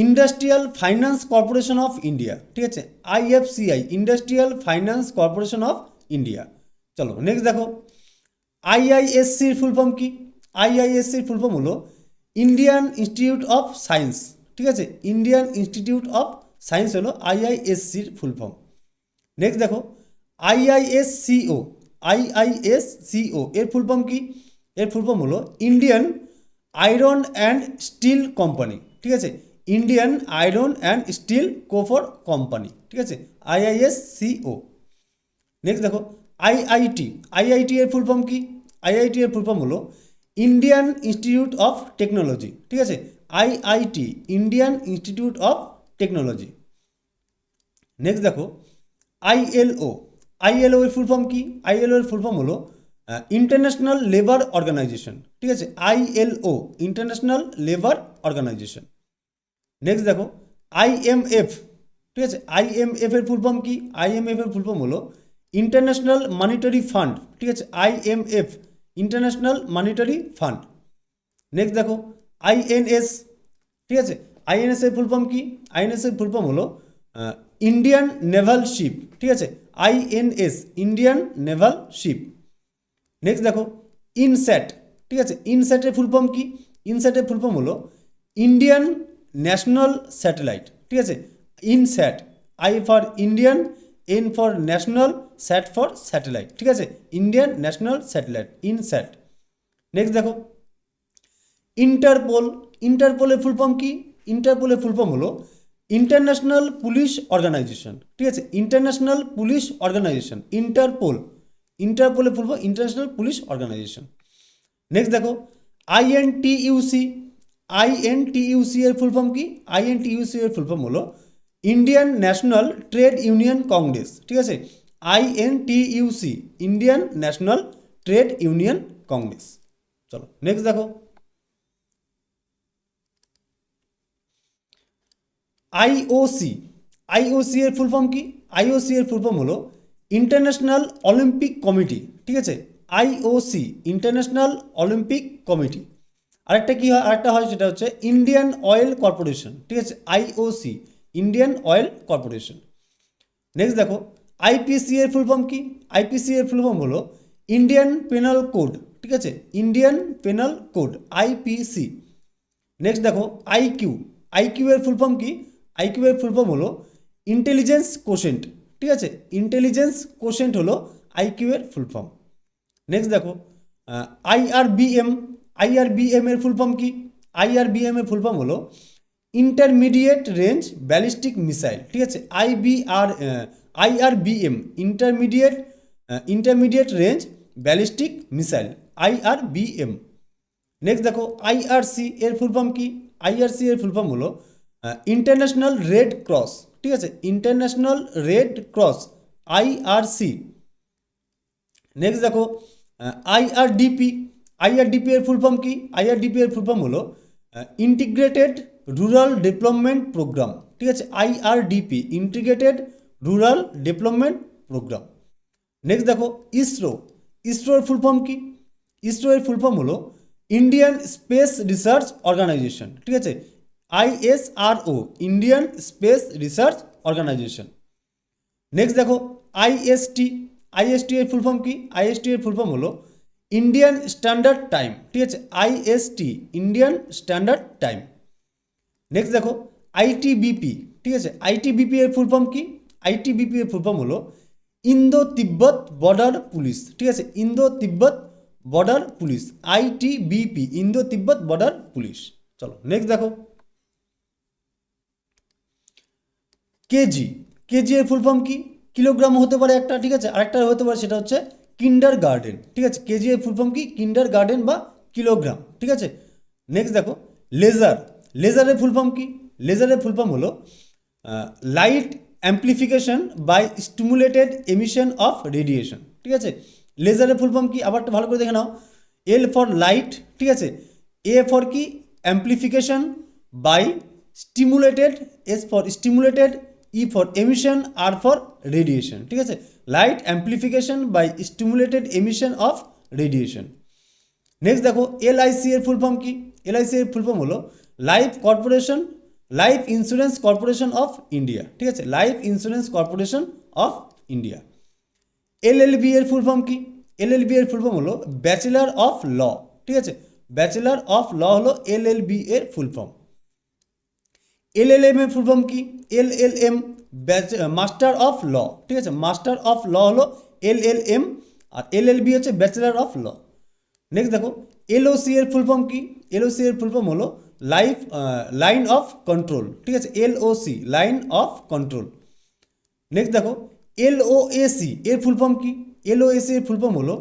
industrial finance corporation of India, ঠিক আছে, IFCI, industrial finance corporation of India. চলো নেক্সট দেখো আইআইএসসির ফুল ফর্ম কি? আইআইএসসির ফুল ফর্ম হলো ইন্ডিয়ান ইনস্টিটিউট অফ সায়েন্স, ঠিক আছে, ইন্ডিয়ান ইনস্টিটিউট অফ সায়েন্স হলো আইআইএসসির ফুল ফর্ম। নেক্সট দেখো আইআইএসসিও, আইআইএসসিও এর ফুল ফর্ম কি? এর ফুল ফর্ম হলো Indian iron and steel company, ঠিক আছে, ইন্ডিয়ান আয়রন অ্যান্ড স্টিল কোফর কোম্পানি, ঠিক আছে, আইআইএসসিও। নেক্সট দেখো আইআইটি, আইআইটি এর ফুল ফর্ম কি? আইআইটি এর ফুল ফর্ম হলো ইন্ডিয়ান ইনস্টিটিউট অফ টেকনোলজি, ঠিক আছে, IIT, Indian institute of technology. Next দেখো আইএলও, আইএলও এর ফুল ফর্ম কি? আইএলও এর ফুল ফর্ম হলো ইন্টারন্যাশনাল লেবার অর্গানাইজেশন, ঠিক আছে, ILO, international labour organisation. Next দেখো আইএমএফ, ঠিক আছে, আইএমএফ এর ফুল ফর্ম কি? আইএমএফ এর ফুল ফর্ম হলো ইন্টারন্যাশনাল মনিটারি ফান্ড, ঠিক আছে, IMF, international monetary fund. Next দেখো আইএনএস, ঠিক আছে, আইএনএস এর ফুল ফর্ম কি? আইএনএস এর ফুল ফর্ম হলো ইন্ডিয়ান নেভাল শিপ, ঠিক আছে, INS, Indian naval ship. Next দেখো ইনস্যাট, ঠিক আছে, ইনস্যাটের ফুল ফর্ম কি? ইনস্যাটের ফুল ফর্ম হলো ইন্ডিয়ান ন্যাশনাল স্যাটেলাইট, ঠিক আছে, INSAT, I for Indian, N for national, sat for satellite, ঠিক আছে, Indian national satellite, INSAT. Next দেখো ইন্টারপোল, ইন্টারপোলের ফুল ফর্ম কি? ইন্টারপোলের ফুল ফর্ম হলো ইন্টারন্যাশনাল পুলিশ অর্গানাইজেশন, ঠিক আছে, ইন্টারন্যাশনাল পুলিশ অর্গানাইজেশন, ইন্টারপোল, ইন্টারপোলের full form international police organisation. Next দেখো আইএনটিইউসি, আইএনটিইউসি এর ফুল ফর্ম কি? আইএনটিইউসি এর ফুল ফর্ম হলো Indian national trade union congress, ঠিক আছে, INTUC, Indian national trade union congress. চলো নেক্সট দেখো আইওসি, আইওসি এর ফুল ফর্ম কি? আইওসি এর ফুল ফর্ম হলো ইন্টারন্যাশনাল অলিম্পিক কমিটি, ঠিক আছে, আইওসি, ইন্টারন্যাশনাল অলিম্পিক কমিটি। আরেকটা কি হয়? আরেকটা হয় সেটা হচ্ছে ইন্ডিয়ান অয়েল কর্পোরেশন, ঠিক আছে, IOC, Indian oil corporation. Next দেখো আইপিসি এর ফুল ফর্ম কি? আইপিসি এর ফুল ফর্ম হলো ইন্ডিয়ান পেনাল কোড, ঠিক আছে, Indian penal code, IPC. Next দেখো আইকিউ, আইকিউ এর ফুল ফর্ম কি? আইকিউ এর ফুল ফর্ম হলো ইন্টেলিজেন্স কোশেন্ট, ঠিক আছে, ইন্টেলিজেন্স কোশেন্ট হলো আইকিউ এর ফুল ফর্ম। নেক্সট দেখো আইআরবিএম, আইআরবিএম এর ফুল ফর্ম কি? আইআরবিএম এর ফুল ফর্ম হলো ইন্টারমিডিয়েট রেঞ্জ ব্যালিস্টিক মিসাইল, ঠিক আছে, IRBM, intermediate range ballistic missile, IRBM. Next দেখো আইআরসি এর ফুল ফর্ম কি? আইআরসি এর ফুল ফর্ম হলো ইন্টারন্যাশনাল রেড ক্রস, ঠিক আছে, international red cross, IRC. Next দেখো আইআরডিপি, আইআরডিপি এর ফুল ফর্ম কি? আইআরডিপি এর ফুল ফর্ম হলো ইন্টিগ্রেটেড রুরাল ডেভেলপমেন্ট প্রোগ্রাম, ঠিক আছে, IRDP, integrated rural development programme. Next দেখো ইসরো, ইসরোর ফুল ফর্ম কি? ইসরোর ফুল ফর্ম হলো ইন্ডিয়ান স্পেস রিসার্চ অর্গানাইজেশন, ঠিক আছে, ISRO, Indian space research organisation. Next দেখো IST, IST এর ফুল ফর্ম কি? IST এর ফুল ফর্ম হলো ইন্ডিয়ান স্ট্যান্ডার্ড টাইম, ঠিক আছে, IST, Indian standard time. Next দেখো ITBP, ঠিক আছে, ITBP এর ফুল ফর্ম কি? ITBP এর ফুল ফর্ম হলো ইন্দো তিব্বত বর্ডার পুলিশ, ঠিক আছে, ইন্দো তিব্বত বর্ডার পুলিশ, ITBP, ইন্দো তিব্বত বর্ডার পুলিশ। চলো নেক্সট দেখো কেজি, কেজি এর ফুল ফর্ম কি? কিলোগ্রাম হতে পারে একটা, ঠিক আছে, আরেকটা হতে পারে সেটা হচ্ছে কিন্ডার গার্ডেন, ঠিক আছে, কেজি এর ফুল ফর্ম কি? কিন্ডার গার্ডেন বা কিলোগ্রাম, ঠিক আছে। নেক্সট দেখো লেজার, লেজারের ফুল ফর্ম কি? লেজারের ফুল ফর্ম হলো light amplification by stimulated emission of radiation, ঠিক আছে। লেজারের ফুল ফর্ম কি? আবার ভালো করে দেখে নাও। এল ফর লাইট, ঠিক আছে, এ ফর কি? Amplification by stimulated, S for stimulated, E for emission, R for radiation, ঠিক আছে, light amplification by stimulated emission of radiation. Next দেখো LIC এর ফুল ফর্ম কি? LIC এর ফুল ফর্ম হলো life corporation, life insurance corporation of India, ঠিক আছে, life insurance corporation of India. LLB এর ফুল ফর্ম কি? LLB এর ফুল ফর্ম হলো ব্যাচেলার অফ ল, ঠিক আছে, ব্যাচেলার অফ ল হলো LLB এর ফুল ফর্ম। LLM এর ফুল ফর্ম কি? LLM মাস্টার অফ ল, ঠিক আছে, মাস্টার অফ ল হলো LLM, আর LLB হচ্ছে ব্যাচেলার অফ ল। নেক্সট দেখো LOC এর ফুল ফর্ম কি? LOC এর ফুল ফর্ম হলো লাইন অফ কন্ট্রোল, ঠিক আছে, LOC, line of control. Next দেখো LOAC এর ফুল ফর্ম কি? LOAC এর ফুল ফর্ম হলো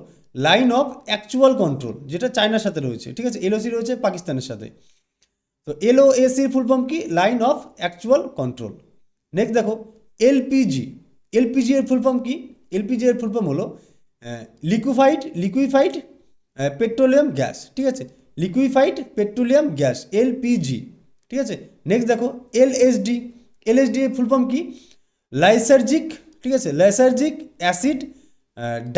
লাইন অফ অ্যাকচুয়াল কন্ট্রোল, যেটা চায়নার সাথে রয়েছে, ঠিক আছে, LOC রয়েছে পাকিস্তানের সাথে। তো LOAC এর ফুল ফর্ম কি? Line of actual control. Next দেখো LPG, LPG এর ফুল ফর্ম কি? LPG এর ফুল ফর্ম হলো লিকুইফাইড পেট্রোলিয়াম গ্যাস, ঠিক আছে, লিকুইফাইড পেট্রোলিয়াম গ্যাস, LPG, ঠিক আছে। নেক্সট দেখো LSD, LSD এর ফুল ফর্ম কি? লাইসার্জিক, ঠিক আছে, লাইসার্জিক অ্যাসিড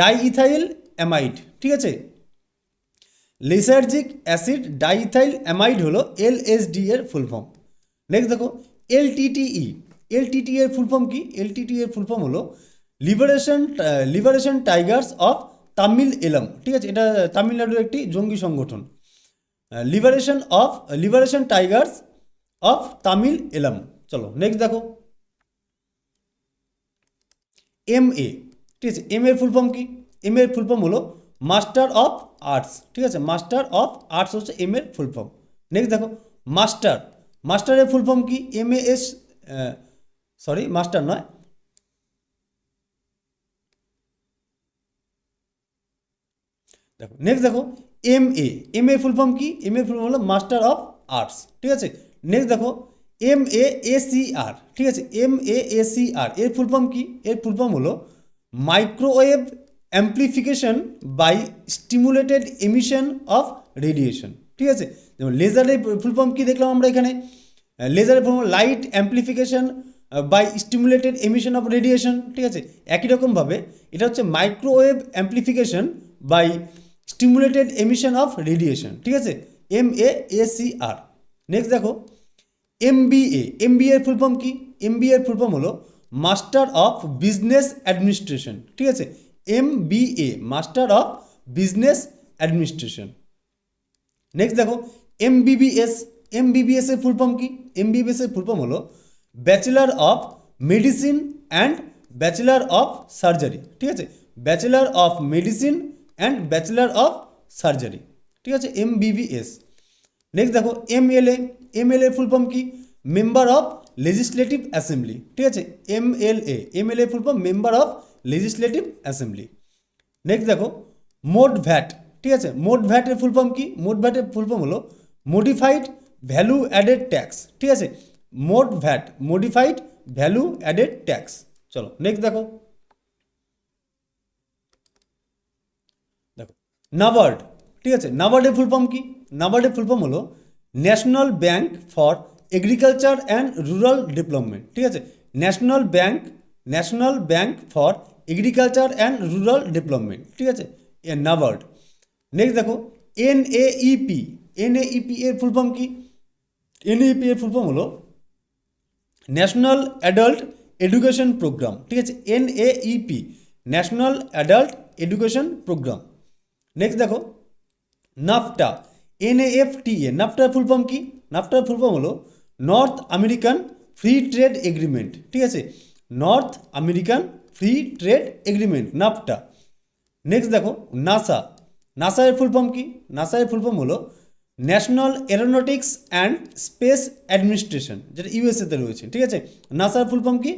ডাইইথাইল অ্যামাইড, ঠিক আছে, লিসার্জিক অ্যাসিড ডাইইথাইল অ্যামাইড হলো LSD এর ফুল ফর্ম। নেক্সট দেখো LTTE, LTTE এর ফুল ফর্ম কি? LTTE এর ফুল ফর্ম হলো লিবারেশন টাইগার্স অফ তামিল এলাম, ঠিক আছে, এটা তামিলনাড়ুর একটি জঙ্গি সংগঠন। লিবারেশন টাইগার্স অফ তামিল এলাম। চলো নেক্সট দেখো MA, ঠিক আছে, MA এর ফুল ফর্ম কি? MA এর ফুল ফর্ম হলো মাস্টার অফ আর্টস, ঠিক আছে, মাস্টার অফ আর্টস হচ্ছে MA এর ফুল ফর্ম। নেক্সট দেখো মাস্টারের ফুল ফর্ম কি? MAS, সরি মাস্টার নয়, দেখো নেক্সট দেখো MA ফুল ফর্ম কি? MA ফুল ফর্ম হলো মাস্টার অফ আর্টস, ঠিক আছে। নেক্সট দেখো MAACR, ঠিক আছে, MAACR এর ফুল ফর্ম কি? এর ফুল ফর্ম হলো microwave amplification by stimulated emission of radiation, ঠিক আছে। যেমন লেজারের ফুল ফর্ম কি দেখলাম আমরা এখানে? লেজারের full form light amplification by stimulated emission of radiation, ঠিক আছে। একই রকমভাবে এটা হচ্ছে microwave amplification by stimulated emission of radiation, ঠিক আছে, MAACR। নেক্সট দেখো MBA এর ফুল ফর্ম কি? MBA এর ফুল ফর্ম হলো মাস্টার অফ বিজনেস অ্যাডমিনিস্ট্রেশন, ঠিক আছে, MBA, master of business administration. Next দেখো MBBS এর ফুল ফর্ম কি? MBBS এর ফুল ফর্ম হলো bachelor of medicine and bachelor of surgery, ঠিক আছে, bachelor of medicine and bachelor of surgery, ঠিক আছে, MBBS। নেক্সট দেখো MLA এর ফুল ফর্ম কি? মেম্বার অফ লেজিসলেটিভ অ্যাসেম্বলি, ঠিক আছে, MLA full form member of legislative assembly. Next দেখো মোড ভ্যাট, ঠিক আছে, মোড ভ্যাট এর ফুল ফর্ম কি? মোড ভ্যাট এর ফুল ফর্ম হলো মডিফাইড ভ্যালু অ্যাডেড ট্যাক্স, ঠিক আছে, mode VAT, modified value added tax. চলো নেক্সট দেখো নাবার্ড, ঠিক আছে, নাবার্ডের ফুল ফর্ম কি? নাবার্ডের ফুল ফর্ম হলো national bank for agriculture and rural development, ঠিক আছে, national bank for agriculture and rural development, ঠিক আছে, নাবার্ড। নেক্সট দেখো এনএইপি, এনএইপি এর ফুল ফর্ম কি? এনএইপি এর ফুল ফর্ম হলো ন্যাশনাল অ্যাডাল্ট এডুকেশন প্রোগ্রাম, ঠিক আছে, NAEP national adult education programme. Next দেখো নাফটা, এনএএফটিএ, নাফটার ফুল ফর্ম কি? নাফটার ফুল ফর্ম হলো north American free trade agreement, ঠিক আছে, north American free trade agreement, NAFTA. Next দেখো নাসা, নাসা এর ফুল ফর্ম কি? নাসা এর ফুল ফর্ম হলো national aeronautics and space administration, যেটা ইউএসএতে রয়েছে, ঠিক আছে। নাসার ফুল ফর্ম কি?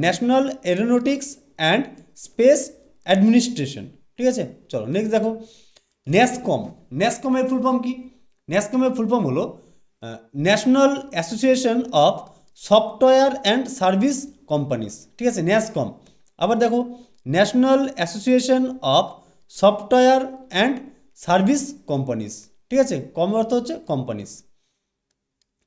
National aeronautics and space administration, ঠিক আছে। চলো নেক্সট দেখো ন্যাসকম, ন্যাসকম এর ফুল ফর্ম কি? ন্যাসকম এর ফুল ফর্ম হলো national association of software and service companies, ঠিক আছে, ন্যাসকম। আবার দেখো national association of software and service companies, ঠিক আছে, কম অর্থ হচ্ছে কোম্পানিজ।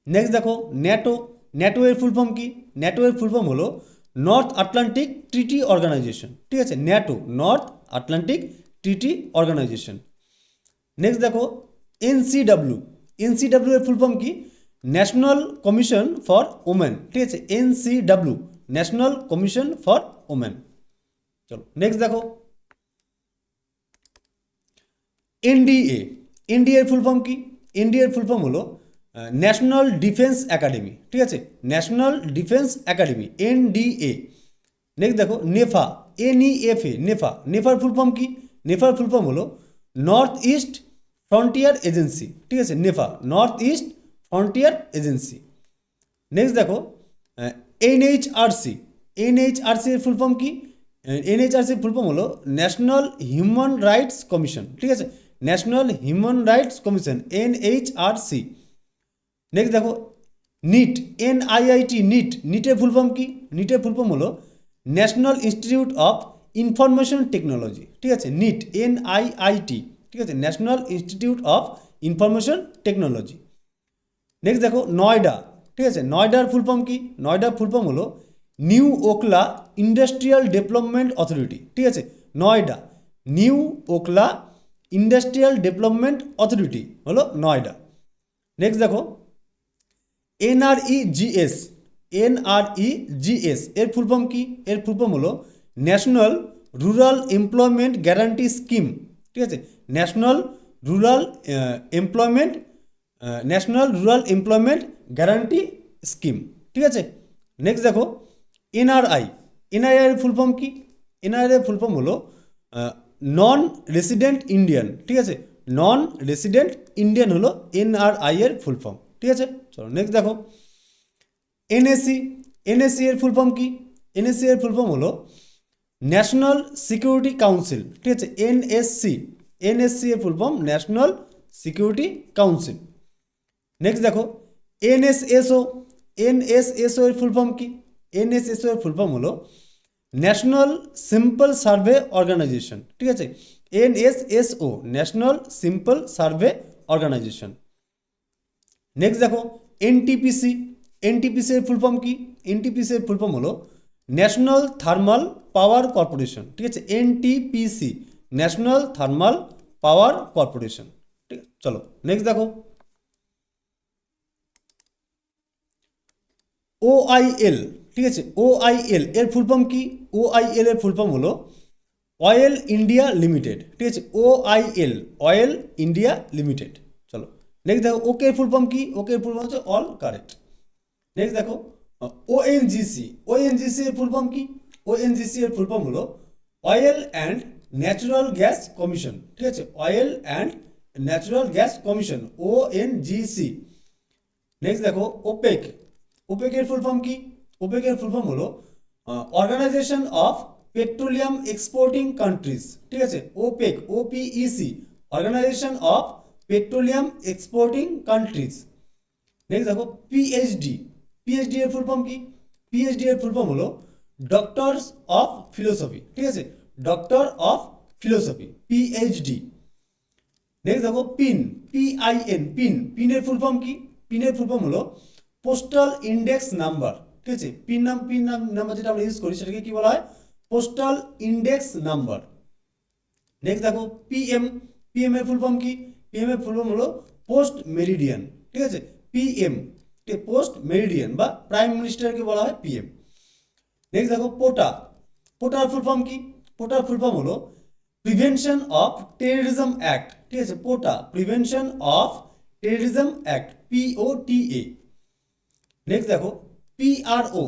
নেক্সট দেখো ন্যাটো, ন্যাটো এর ফুল ফর্ম কি? ন্যাটো এর ফুল ফর্ম হলো নর্থ আটলান্টিক ট্রিটি অর্গানাইজেশন, ঠিক আছে, NATO north Atlantic treaty organization. Next দেখো এনসিডাব্লিউ, এনসিডাব্লিউ এর ফুল ফর্ম কি? ন্যাশনাল কমিশন ফর ওমেন, ঠিক আছে, NCW national commission for women. চলো নেক্সট দেখো এনডিএ, এনডিএ এর ফুল ফর্ম কি? এনডিএ এর ফুল ফর্ম হলো ন্যাশনাল ডিফেন্স একাডেমি, ঠিক আছে, national defence academy, NDA. Next দেখো নেফা, এনইএফএ, নেফা, নেফার ফুল ফর্ম কি? নেফার ফুল ফর্ম হলো নর্থ ইস্ট ফ্রন্টিয়ার এজেন্সি, ঠিক আছে, NEFA north east frontier agency. Next দেখো এনএইচআরসি, এনএইচআরসি এর ফুল ফর্ম কি? এনএইচআরসি ফুল ফর্ম হলো ন্যাশনাল হিউম্যান রাইটস কমিশন, ঠিক আছে, national human rights commission, NHRC. Next দেখো নিট, এনআইআইটি, নিট, নিটের ফুল ফর্ম কি? নিটের ফুল ফর্ম হলো national institute of information technology, ঠিক আছে, নিট এনআইআইটি, ঠিক আছে, national institute of information technology. Next দেখো নয়ডা, ঠিক আছে, নয়ডার ফুল ফর্ম কি? নয়ডার ফুল ফর্ম হলো new Okhla industrial development authority, ঠিক আছে, Noida new Okhla industrial development authority হলো নয়ডা। নেক্সট দেখো এনআরইজিএস, এনআরইজিএস এর ফুল ফর্ম কি? এর ফুল ফর্ম হলো national rural employment guarantee scheme, ঠিক আছে, national rural employment, national rural employment guarantee scheme, ঠিক আছে। নেক্সট দেখো এনআরআই, এনআরআই এর ফুল ফর্ম কি? এনআরআই এর ফুল ফর্ম হলো নন রেসিডেন্ট ইন্ডিয়ান, ঠিক আছে, নন রেসিডেন্ট ইন্ডিয়ান হলো এনআরআই এর ফুল ফর্ম, ঠিক আছে। চলো নেক্সট দেখো এনএসসি, এনএসসি এর ফুল ফর্ম কি? এনএসসি এর ফুল ফর্ম হলো ন্যাশনাল সিকিউরিটি কাউন্সিল, ঠিক আছে, এনএসসি, এনএসসি এর full form national security council. Next দেখো এনএসএসও, এনএসএসও এর ফুল ফর্ম কি? এনএসএসও এর ফুল ফর্ম হলো ন্যাশনাল সিম্পল সার্ভে অর্গানাইজেশন, ঠিক আছে, NSSO national simple survey organisation. Next দেখো এনটিপিসি, এনটিপিসি এর ফুল ফর্ম কি? এনটিপিসি এর ফুল ফর্ম হলো ন্যাশনাল থার্মাল পাওয়ার কর্পোরেশন, ঠিক আছে, NTPC national thermal power corporation, ঠিক আছে। চলো নেক্সট দেখো ওআইএল, ঠিক আছে, ওআইএল এর ফুল ফর্ম কি? ওআইএল এর ফুল ফর্ম হলো অয়েল ইন্ডিয়া লিমিটেড, ঠিক আছে, ওআইএল অয়েল ইন্ডিয়া লিমিটেড। চলো নেক্সট দেখো ওকে এর ফুল ফর্ম কি? ওকে এর ফুল ফর্ম হচ্ছে অল কারেক্ট। নেক্সট দেখো ওএনজিসি, ওএনজিসি এর ফুল ফর্ম কি? ওএনজিসি এর ফুল ফর্ম হলো oil and natural gas commission, ঠিক আছে, oil and natural gas commission, ONGC. Next দেখো ওপেক, ওপেক এর ফুল ফর্ম কি? ওপেক এর ফুল ফর্ম হলো organisation of petroleum exporting countries, ঠিক আছে, OPEC, OPEC organisation of petroleum exporting countries. Next দেখো পিএইচডি, পিএইচডি এর ফুল ফর্ম কি? পিএইচডি এর ফুল ফর্ম হলো ডক্টরস অফ ফিলোসফি, ঠিক আছে, doctor of philosophy, PhD. Next দেখো পিন, পিআইএন, পিন, পিনের ফুল ফর্ম কি? পিনের ফুল ফর্ম হলো পোস্টাল ইন্ডেক্স নাম্বার, ঠিক আছে, পিন নাম্বার যেটা আমরা ইউজ করি সেটাকে কি বলা হয়? Postal index number. নেক্সট দেখো পিএম, পিএম এর ফুল ফর্ম কি? পিএম এর ফুল ফর্ম হলো পোস্ট মেরিডিয়ান, ঠিক আছে, পিএম পোস্ট মেরিডিয়ান বা প্রাইম মিনিস্টারকে বলা হয় পিএম। নেক্সট দেখো পোটা, পোটার ফুল ফর্ম কি? পোটার ফুল ফর্ম হলো প্রিভেনশন অফ টেররিজম অ্যাক্ট, ঠিক আছে, POTA prevention of terrorism act, POTA। Next দেখো পিআরও,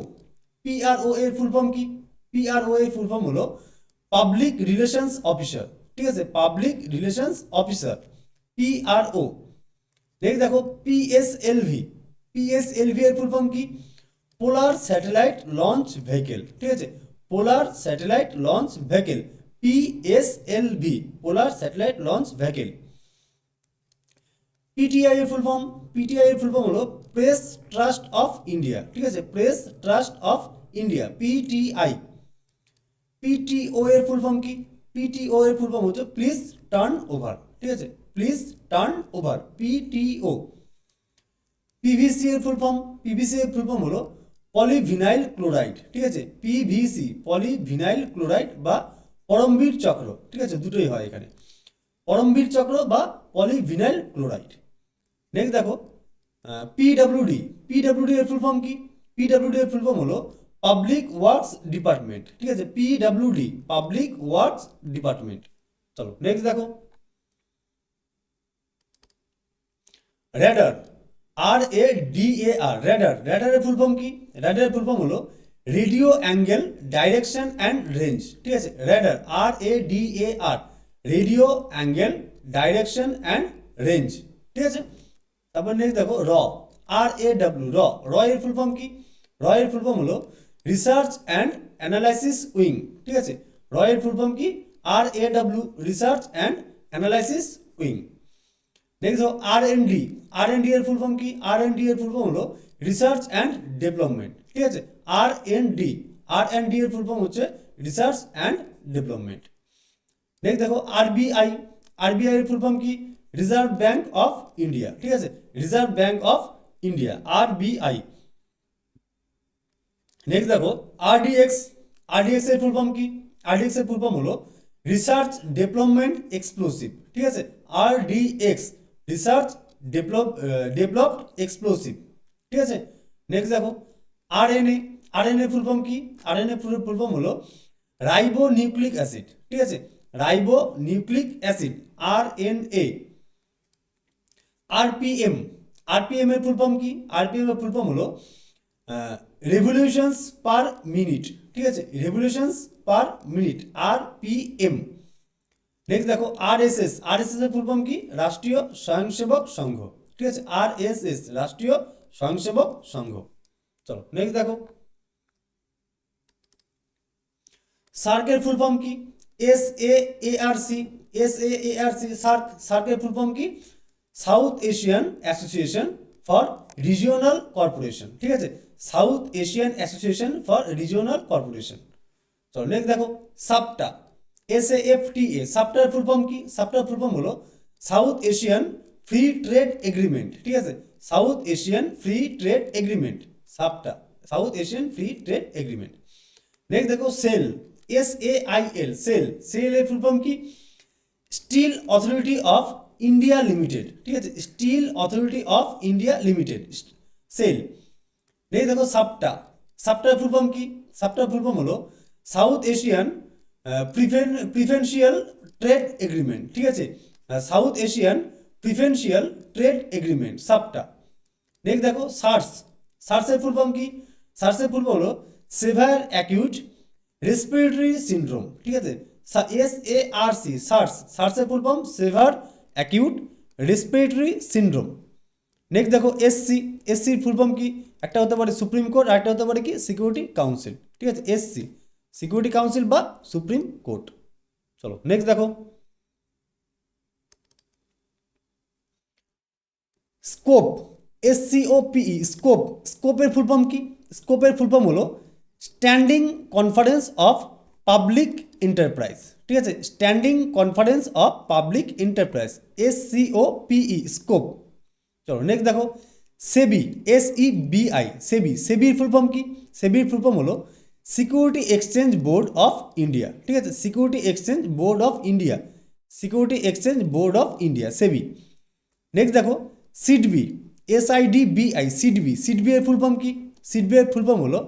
পিআরও এর ফুল ফর্ম কি? পিআরও এর ফুল ফর্ম হলো পাবলিক রিলেশনস অফিসার, ঠিক আছে, public relations officer, PRO. Next দেখো পিএসএলভি, পিএসএলভি এর ফুল ফর্ম কি? পোলার স্যাটেলাইট লঞ্চ ভেহিকেল, ঠিক আছে, polar satellite launch vehicle, PSLV, polar satellite launch vehicle. PTI এর ফুল ফর্ম, পিটিআই এর ফুল ফর্ম হলো প্রেস ট্রাস্ট অফ ইন্ডিয়া, ঠিক আছে, press trust of India, PTI। পিটিও এর ফুল ফর্ম কি? পিটিও এর ফুল ফর্ম হচ্ছে প্লিজ টার্ন ওভার, ঠিক আছে, please turn over, PTO। PVC এর ফুল ফর্ম, পিভিসি এর ফুল ফর্ম হলো পলিভিনাইল ক্লোরাইড, ঠিক আছে, PVC, পলিভিনাইল ক্লোরাইড বা পরমবীর চক্র, ঠিক আছে, দুটোই হয় এখানে, পরমবীর চক্র বা পলিভিনাইল ক্লোরাইড। নেক্সট দেখো পিডব্লিউডি, পিডব্লিউডি এর ফুল ফর্ম কি? পিডব্লিউডি এর ফুল ফর্ম হলো পাবলিক ওয়ার্কস ডিপার্টমেন্ট, ঠিক আছে, পিডব্লিউডি, পাবলিক ওয়ার্কস ডিপার্টমেন্ট। চলো নেক্সট দেখো রেডার, RADAR, রেডার, রেডারের ফুল ফর্ম কি? রেডারের ফুল ফর্ম হলো radio angle direction and range, ঠিক আছে, radar, RADAR, radio angle direction and range, ঠিক আছে। তারপর নেক্সট দেখো RAW, র এর ফুল ফর্ম কি? র এর ফুল ফর্ম হলো রিসার্চ অ্যান্ড অ্যানালাইসিস উইং, ঠিক আছে, র এর ফুল ফর্ম কি? RAW, research and analysis wing. Next দেখো R&D, R&D এর ফুল ফর্ম কি? R&D এর ফুল ফর্ম হলো রিসার্চ অ্যান্ড ডেভেলপমেন্ট, ঠিক আছে, R&D, R&D এর ফুল ফর্ম হচ্ছে রিসার্চ অ্যান্ড ডেভেলপমেন্ট। নেক্সট দেখো RBI, RBI এর ফুল ফর্ম কি? রিজার্ভ ব্যাংক অফ ইন্ডিয়া, ঠিক আছে, reserve bank of India, RBI। Next দেখো RDX, RDX এর ফুল ফর্ম কি? RDX এর ফুল ফর্ম হলো রিসার্চ ডেভেলপমেন্ট এক্সপ্লোসিভ, ঠিক আছে, RDX, রিসার্চ ডেভেলপড এক্সপ্লোসিভ, ঠিক আছে। নেক্সট দেখো RNA, RNA ফুল ফর্ম কি? RNA ফুল ফর্ম হলো রাইবো নিউক্লিক অ্যাসিড, ঠিক আছে, ribo nucleic acid, RNA। RPM, RPM এর ফুল ফর্ম কি? RPM এর ফুল ফর্ম হলো রেভলিউশনস পার মিনিট, ঠিক আছে, revolutions per minute, RPM। Next দেখো RSS, RSS এর ফুল ফর্ম কি? রাষ্ট্রীয় স্বয়ংসেবক সংঘ, ঠিক আছে, RSS, রাষ্ট্রীয় স্বয়ংসেবক সংঘ। চলো নেক্সট দেখো সার্কের ফুল ফর্ম কি? SAARC, SAARC, সার্ক, সার্কের ফুল ফর্ম কি? South Asian association for regional corporation, ঠিক আছে, South Asian association for regional corporation. চলো নেক্সট দেখো সাপটা, SAFTA, সাপটার ফুল ফর্ম কি? সাপটার ফুল ফর্ম হলো South Asian free trade agreement, ঠিক আছে, South Asian free trade agreement, সাপটা, south Asian free trade agreement. Next দেখো সেল, SAIL, সেল, সেল এর ফুল ফর্ম কি? Still authority of India limited, ঠিক আছে, steel authority of India limited, SAIL. Next দেখো SAPTA, সাপটার ফুল ফর্ম কি? সাপটার ফুল ফর্ম হলো South Asian preferential trade agreement, ঠিক আছে, South Asian preferential trade agreement, SAPTA. Next দেখো সার্স, সার্সের ফুল ফর্ম কি? সার্সের ফুল ফর্ম হলো সেভার অ্যাকিউট রেসপিরেটরি সিনড্রোম, ঠিক আছে, SARC, সার্স, সার্সের ফুল ফর্ম সেভার অ্যাকিউট রেসপিরেটরি সিনড্রোম। নেক্সট দেখো SC, SCর ফুল ফর্ম কি? একটা হতে পারে সুপ্রিম কোর্ট, আর একটা হতে পারে কি সিকিউরিটি কাউন্সিল, ঠিক আছে, SC, সিকিউরিটি কাউন্সিল বা সুপ্রিম কোর্ট। চলো নেক্সট দেখো স্কোপ, SCOPE, স্কোপ, স্কোপের ফুল ফর্ম কি? স্কোপের ফুল ফর্ম হলো standing conference of public enterprise, ঠিক আছে, standing conference of public enterprise, SCOPE, scope. চলো নেক্সট দেখো সেবি, SEBI, সেবি, সেবির ফুল ফর্ম কি? সেবির ফুল ফর্ম হলো security exchange board of India, ঠিক আছে, security exchange board of India, security exchange board of India, SEBI. Next দেখো SIDBI, SIDBI, SIDBI এর ফুল ফর্ম কি? সিডবি এর ফুল ফর্ম হলো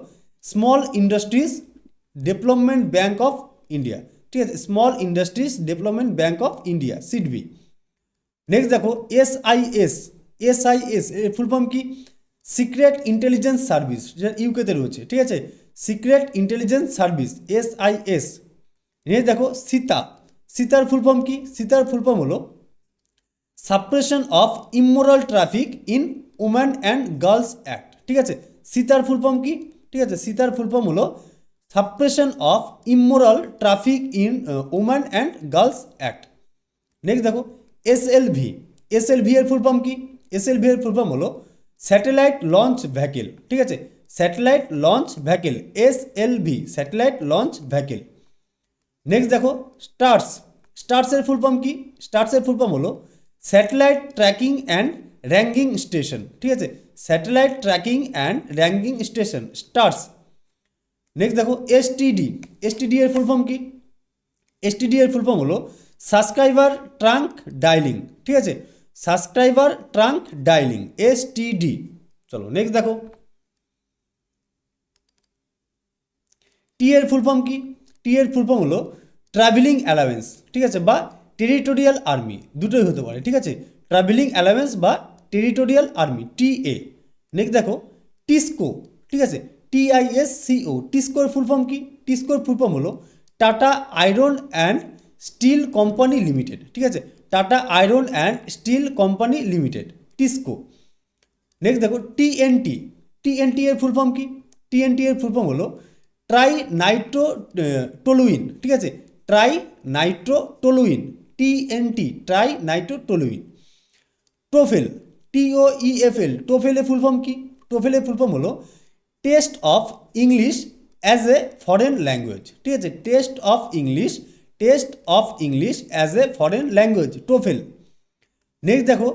small industries development bank of India, ঠিক আছে, small industries development bank of India, SIDBI. Next দেখো SIS এর full form কি? সিক্রেট ইন্টেলিজেন্স সার্ভিস, যেটা ইউকেতে রয়েছে, ঠিক আছে, secret intelligence service, SIS। Next দেখো সীতার ফুল ফর্ম কি? সীতার ফুল ফর্ম হলো suppression of immoral traffic in women and girls act, ঠিক আছে, সীতার ফুল ফর্ম কি? ঠিক আছে, সীতার ফুল ফর্ম হলো suppression of immoral traffic in women and girls act. Next দেখো এসএলভি এর ফুল ফর্ম কি? এসএলভি এর ফুল ফর্ম হলো স্যাটেলাইট লঞ্চ ভ্যাকেল, ঠিক আছে, satellite launch vehicle, SLV, satellite launch vehicle. Next দেখো স্টার্স এর ফুল ফর্ম কি? স্টার্স এর ফুল ফর্ম হলো satellite tracking and ranking station, ঠিক আছে, satellite tracking and ranking station, STARS. Next দেখো এসটিডি এর ফুল ফর্ম কি? এসটিডি এর ফুল ফর্ম হলো সাবস্ক্রাইবার ট্রাঙ্ক ডায়ালিং, ঠিক আছে, সাবস্ক্রাইবার ট্রাঙ্ক ডায়ালিং, STD। চলো নেক্সট দেখো টি এর ফুল ফর্ম কি? টি এর ফুল ফর্ম হলো ট্রাভেলিং অ্যালাউয়েন্স, ঠিক আছে, বা টেরিটোরিয়াল আর্মি, দুটোই হতে পারে, ঠিক আছে, ট্রাভেলিং অ্যালাউয়েন্স বা টেরিটোরিয়াল আর্মি, TA। নেক্সট দেখো টিসকো, ঠিক আছে, TISCO, টিসকোর ফুল ফর্ম কি? টিসকোর ফুল ফর্ম হলো tata iron and steel company limited, ঠিক আছে, tata iron and steel company limited, TISCO. Next দেখো TNT এর ফুল ফর্ম কি? TNT এর ফুল ফর্ম হলো ট্রাই নাইট্রোটলুইন, ঠিক আছে, trinitrotoluene, TNT, trinitrotoluene. TOEFL, টোফেলের ফুল ফর্ম কি? টোফেলের ফুল ফর্ম হলো test of English as a foreign language, ঠিক আছে, test of English as a foreign language, TOEFL. Next দেখো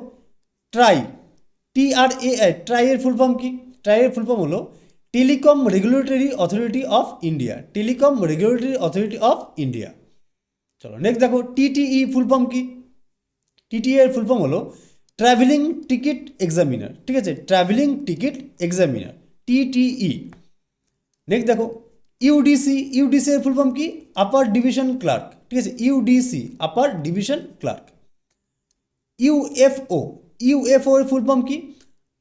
ট্রাই এর ফুল ফর্ম কি? ট্রাই এর ফুল ফর্ম হলো telecom regulatory authority of India, telecom regulatory authority of India. চলো next দেখো TTE full form কি? TTE এর ফুল ফর্ম হলো ট্রাভেলিং টিকিট এক্সামিনার, ঠিক আছে, travelling ticket examiner, TTE। Next দেখো ইউডিসি এর ফুল ফর্ম কি? আপার ডিভিশন ক্লার্ক, ঠিক আছে, UDC, upper division clerk. UFO এর ফুল ফর্ম কি?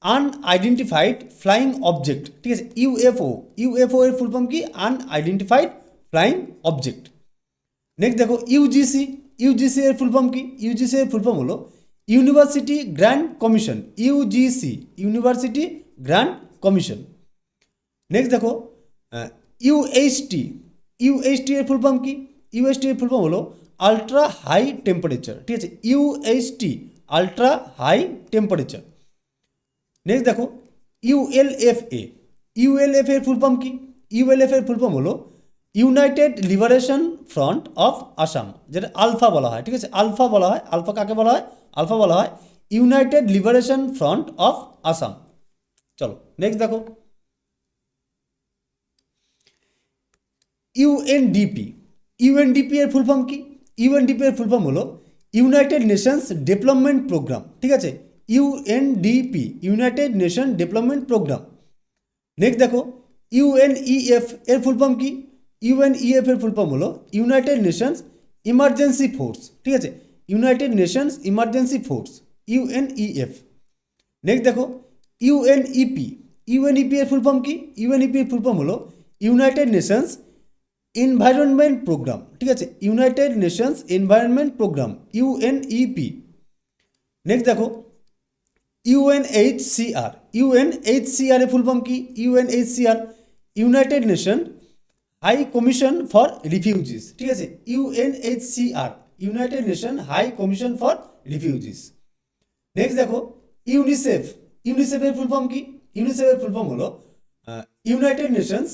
আনআইডেন্টিফাইড ফ্লাইং অবজেক্ট, ঠিক আছে, ইউএফও এর ফুল ফর্ম কি? Unidentified flying object. নেক্সট দেখো ইউজিসি এর ফুল ফর্ম কি? ইউজিসি এর ফুল ফর্ম হলো university grand commission, UGC, university grand commission. Next দেখো ইউএইচটি এর ফুল ফর্ম কি? ইউএইচটি এর ফুল ফর্ম হলো আলট্রা হাই টেম্পারেচার, ঠিক আছে, UHT, ultra high temperature. Next দেখো ইউএলএফ এর ফুল ফর্ম কি? ইউএলএফ এর ফুল ফর্ম হলো united liberation front of Assam, যেটা আলফা বলা হয়, ঠিক আছে, আলফা বলা হয়। আলফা কাকে বলা হয়? আলফা বলা হয় United liberation front of Assam. চলো নেক্সট দেখো ইউএনডিপি এর ফুল ফর্ম কি? ইউএনডিপি এর ফুল ফর্ম হলো ইউনাইটেড নেশনস ডেভেলপমেন্ট প্রোগ্রাম, ঠিক আছে, UNDP, united nation development programme. Next দেখো ইউএনইএফ এর ফুল ফর্ম কি? ইউএনইএফ এর ফুল ফর্ম হলো ইউনাইটেড নেশনস ইমার্জেন্সি ফোর্স, ঠিক আছে, united nations emergency force, UNEF. Next দেখো ইউএনইপি এর ফুল ফর্ম কি? ইউএনইপি এর ফুল ফর্ম হলো ইউনাইটেড নেশনস এনভায়রনমেন্ট প্রোগ্রাম, ঠিক আছে, united nations environment programme, UNEP. Next দেখো ইউএনএইচসিআর এর ফুল ফর্ম কি? UNHCR, united nation high commission for refugees, ঠিক আছে, UNHCR, united nation high commission for refugees. Next দেখো ইউনিসেফ এর ফুল ফর্ম কি? ইউনিসেফ এর ফুল ফর্ম হলো united nations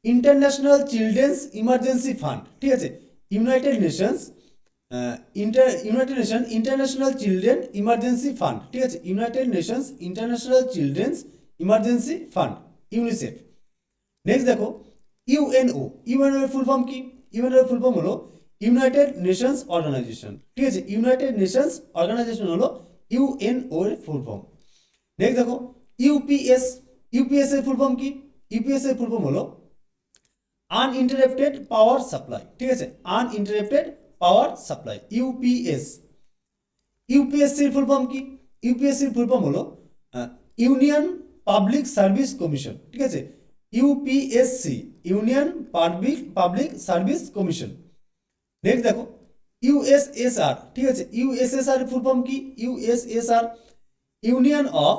international children's emergency fund, ঠিক আছে, united nation international children emergency fund, ঠিক আছে, united nations international children's emergency fund, UNICEF. Next দেখো ইউএনও এর ফুল ফর্ম কি? ইউএনও এর ফুল ফর্ম হলো ইউনাইটেড নেশনস অর্গানাইজেশন, ঠিক আছে, ইউনাইটেড নেশনস অর্গানাইজেশন হলো ইউএনও এর ফুল ফর্ম। নেক্সট দেখো ইউপিএস, ইউপিএস এর ফুল ফর্ম কি? ইউপিএস এর ফুল ফর্ম হলো আনইন্টারাপ্টেড পাওয়ার সাপ্লাই, ঠিক আছে, আনইন্টারাপ্টেড পাওয়ার সাপ্লাই, ইউপিএস। ইউপিএসসির ফুল ফর্ম কি? ইউপিএসসির ফুল ফর্ম হলো ইউনিয়ন পাবলিক সার্ভিস কমিশন, ঠিক আছে, UPSC, union public service commission. Next দেখো ইউএসএসআর, ঠিক আছে, ইউএসএসআর এর ফুল ফর্ম কি? USSR union of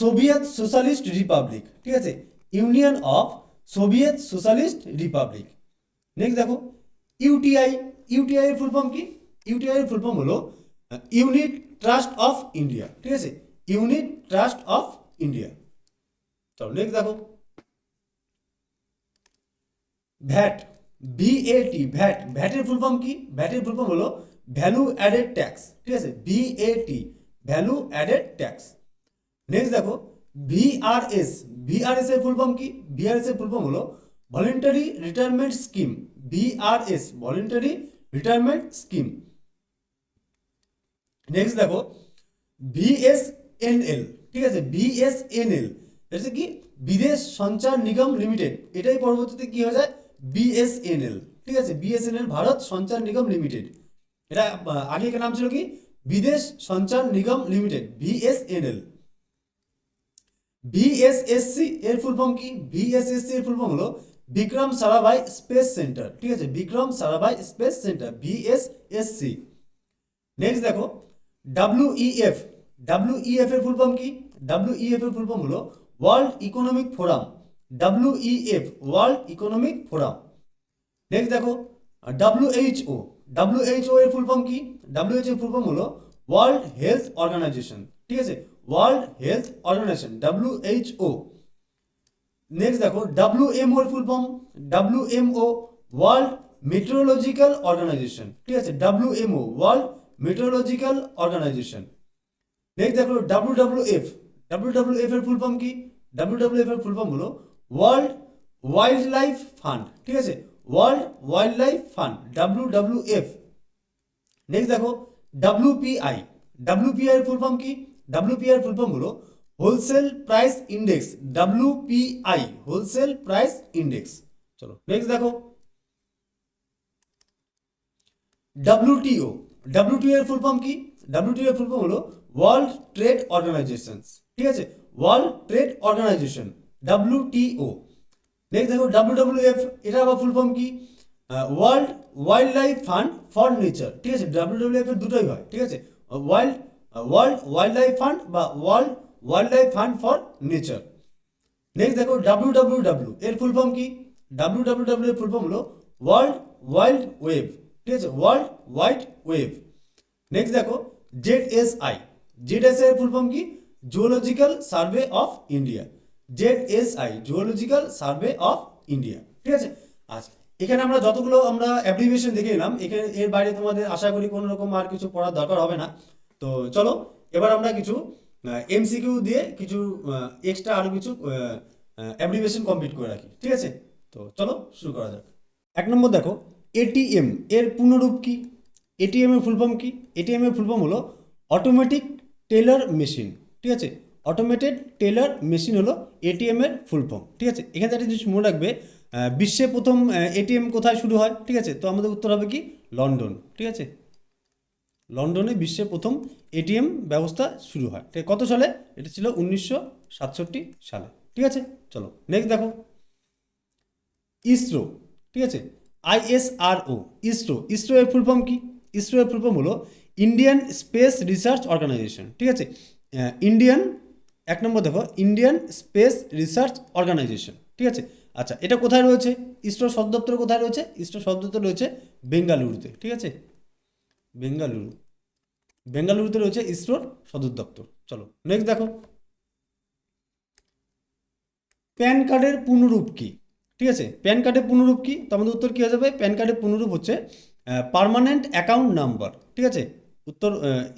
Soviet socialist republic, ঠিক আছে, union of Soviet socialist Republic. Next দেখো ইউটিআই, ইউটিআই এর ফুল ফর্ম কি? ইউটিআই এর ফুল ফর্ম হলো ইউনিট ট্রাস্ট অফ ইন্ডিয়া, ঠিক আছে, ইউনিট ট্রাস্ট অফ ইন্ডিয়া। চলো নেক্সট দেখো ভ্যাট, ভিএটি, ভ্যাট, ভ্যাটের ফুল ফর্ম কি? ভ্যাটের ফুল ফর্ম হলো ভ্যালু অ্যাডেড ট্যাক্স, ঠিক আছে, VAT, value added tax. Next দেখো ভিআরএস, ভিআরএস এর ফুল ফর্ম কি? ভিআরএস এর ফুল ফর্ম হলো voluntary retirement scheme, VRS, voluntary retirement scheme. Next দেখো ভিএসএনএল, ঠিক আছে, ভিএসএনএল এটা কি? বিদেশ সঞ্চার নিগম লিমিটেড, এটাই পরবর্তীতে কি হয়ে যায়? বিএসএনএল, ঠিক আছে, বিএসএনএল, ভারত সঞ্চার নিগম লিমিটেড। এটা আগেকার নাম ছিল কি? বিদেশ সঞ্চার নিগম লিমিটেড, বিএসএনএল। ভিএসএসসি এর ফুল ফর্ম কি? ভিএসএসসি এর ফুল ফর্ম হলো বিক্রম সারাভাই স্পেস সেন্টার, ঠিক আছে, Vikram Sarabhai space centre, VSSC. Next দেখো ডাব্লিউইএফ, ডাব্লিউইএফ এর ফুল ফর্ম কি? ডাব্লিউইএফ এর ফুল ফর্ম হলো world economic forum, WEF, world economic forum. Next দেখো ডাব্লিউএইচও, ডাব্লিউএইচও এর ফুল ফর্ম কি? ডাব্লিউএইচও এর ফুল ফর্ম হলো ওয়ার্ল্ড হেলথ অর্গানাইজেশন, ঠিক আছে, world health organisation, WHO. Next দেখো ডাব্লিউএমও এর full form, WMO, world meteorological organisation, ঠিক আছে, WMO, world meteorological organisation. Next দেখো ডাব্লিউডব্লিউএফ, ডাব্লিউডব্লিউএফ এর ফুল ফর্ম কি? ডাব্লিউডব্লিউএফ এর ফুল ফর্ম হলো ওয়ার্ল্ড ওয়াইল্ড লাইফ ফান্ড, ঠিক আছে, world wildlife fund, WWF. Next দেখো ডাব্লিউপিআই, ডাব্লিউপিআই এর ফুল ফর্ম কি? ডাব্লিউপিআই এর ফুল ফর্ম হলো wholesale price index, WPI, wholesale price index. চলো নেক্সট দেখো ডাব্লিউটিও, ডাব্লিউটিও এর ফুল ফর্ম কি? ডাব্লিউটিও এর ফুল ফর্ম হলো ওয়ার্ল্ড ট্রেড অর্গানাইজেশন, ঠিক আছে, world trade organisation, WTO. Next দেখো ডাব্লিউডব্লিউএফ, এটা আবার ফুল ফর্ম কি? World wildlife fund for nature, ঠিক আছে, ডাব্লিউডব্লিউএফ এর দুটোই হয়, ঠিক আছে, world world wildlife fund বা world wildlife fund for nature. Next দেখো ডাব্লিউডব্লিউডব্লিউ এর ফুল ফর্ম কি? ডাব্লিউডব্লিউডব্লিউ এর ফুল ফর্ম হলো ওয়ার্ল্ড ওয়াইল্ড ওয়েব, ঠিক আছে, ওয়ার্ল্ড ওয়াইড ওয়েব। নেক্সট দেখো জেডএসআই, জেডএসআই এর ফুল ফর্ম কি? Zoological survey of India, জেডএসআই, zoological survey of India, ঠিক আছে। আচ্ছা এখানে আমরা যতগুলো আমরা অ্যাব্রিভিয়েশন দেখে নিলাম, এখানে এর বাইরে তোমাদের আশা করি কোনো রকম আর কিছু পড়ার দরকার হবে না। তো চলো এবার আমরা কিছু এমসিকিউ দিয়ে কিছু এক্সট্রা আরও কিছু অ্যাব্রিভিয়েশন কমপ্লিট করে রাখি, ঠিক আছে। তো চলো শুরু করা যাক। এক নম্বর দেখো এটিএম এর পূর্ণরূপ কি? এটিএম এর ফুল ফর্ম কি? এটিএম এর ফুল ফর্ম হলো অটোমেটিক টেলার মেশিন, ঠিক আছে, অটোমেটেড টেলার মেশিন হলো এটিএম এর ফুল ফর্ম, ঠিক আছে। এখানে একটা জিনিস মনে রাখবে, বিশ্বে প্রথম এটিএম কোথায় শুরু হয়? ঠিক আছে, তো আমাদের উত্তর হবে কি? লন্ডন, ঠিক আছে, লন্ডনে বিশ্বের প্রথম এটিএম ব্যবস্থা শুরু হয়। ঠিক কত সালে? এটা ছিল 1967 সালে, ঠিক আছে। চলো নেক্সট দেখো ইসরো, ঠিক আছে, আইএসআরও, ইসরো, ইসরো এর ফুল ফর্ম কি? ইসরো এর ফুল ফর্ম হলো ইন্ডিয়ান স্পেস রিসার্চ অর্গানাইজেশন, ঠিক আছে, ইন্ডিয়ান, এক নম্বর দেখো ইন্ডিয়ান স্পেস রিসার্চ অর্গানাইজেশন, ঠিক আছে। আচ্ছা এটা কোথায় রয়েছে? ইসরো সদর দপ্তর কোথায় রয়েছে? ইসরো সদর দপ্তর রয়েছে বেঙ্গালুরুতে, ঠিক আছে, বেঙ্গালুরু, বেঙ্গালুরুতে রয়েছে ইসরোর সদর দপ্তর। চলো নেক্সট দেখো প্যান কার্ডের পূর্ণরূপ কি? ঠিক আছে, প্যান কার্ডের পূর্ণরূপ কি? তো আমাদের উত্তর কী হয়ে যাবে? প্যান কার্ডের পূর্ণরূপ হচ্ছে পার্মানেন্ট অ্যাকাউন্ট নাম্বার, ঠিক আছে, উত্তর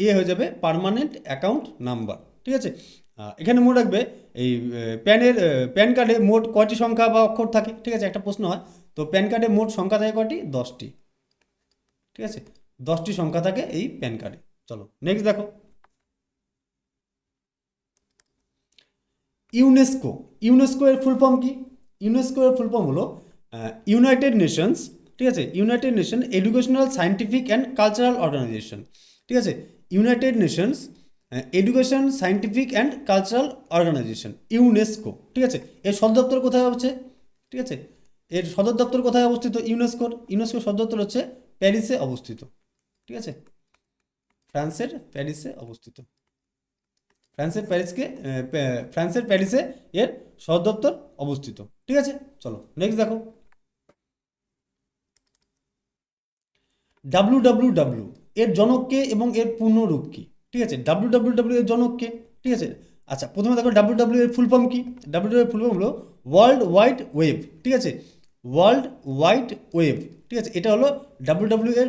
এ হয়ে যাবে পার্মানেন্ট অ্যাকাউন্ট নাম্বার, ঠিক আছে। এখানে মনে রাখবে এই প্যান কার্ডে মোট কয়টি সংখ্যা বা অক্ষর থাকে? ঠিক আছে, একটা প্রশ্ন হয়, তো প্যান কার্ডে মোট সংখ্যা থাকে কয়টি? 10টি। ঠিক আছে, 10টি সংখ্যা থাকে এই প্যান কার্ডে। চলো নেক্সট দেখো, ইউনেস্কো। ইউনেস্কো এর ফুল ফর্ম কি? ইউনেস্কো এর ফুল ফর্ম হলো ইউনাইটেড নেশনস, ঠিক আছে, united nation educational scientific and cultural organisation, ঠিক আছে, united nations education scientific and cultural organisation, UNESCO, ঠিক আছে। এর সদর দপ্তর কোথায় হচ্ছে? ঠিক আছে, এর সদর দপ্তর কোথায় অবস্থিত ইউনেস্কোর? ইউনেস্কোর সদর দপ্তর হচ্ছে প্যারিসে অবস্থিত, ঠিক আছে, ফ্রান্সের প্যারিসে অবস্থিত। ফ্রান্সের প্যারিসে এর সদর দপ্তর অবস্থিত, ঠিক আছে। চলো নেক্সট দেখো, ডাব্লিউ এর জনক কে এবং এর পূর্ণরূপ কি? ঠিক আছে, ডাব্লিউ এর জনক কে? ঠিক আছে, আচ্ছা প্রথমে দেখো ডাব্লিউ এর ফুল ফর্ম কি? ডাব্লিউ এর ফুল ফর্ম হলো ওয়ার্ল্ড ওয়াইড ওয়েব, ঠিক আছে, ওয়ার্ল্ড ওয়াইড ওয়েব, ঠিক আছে, এটা হলো ডাব্লিউ এর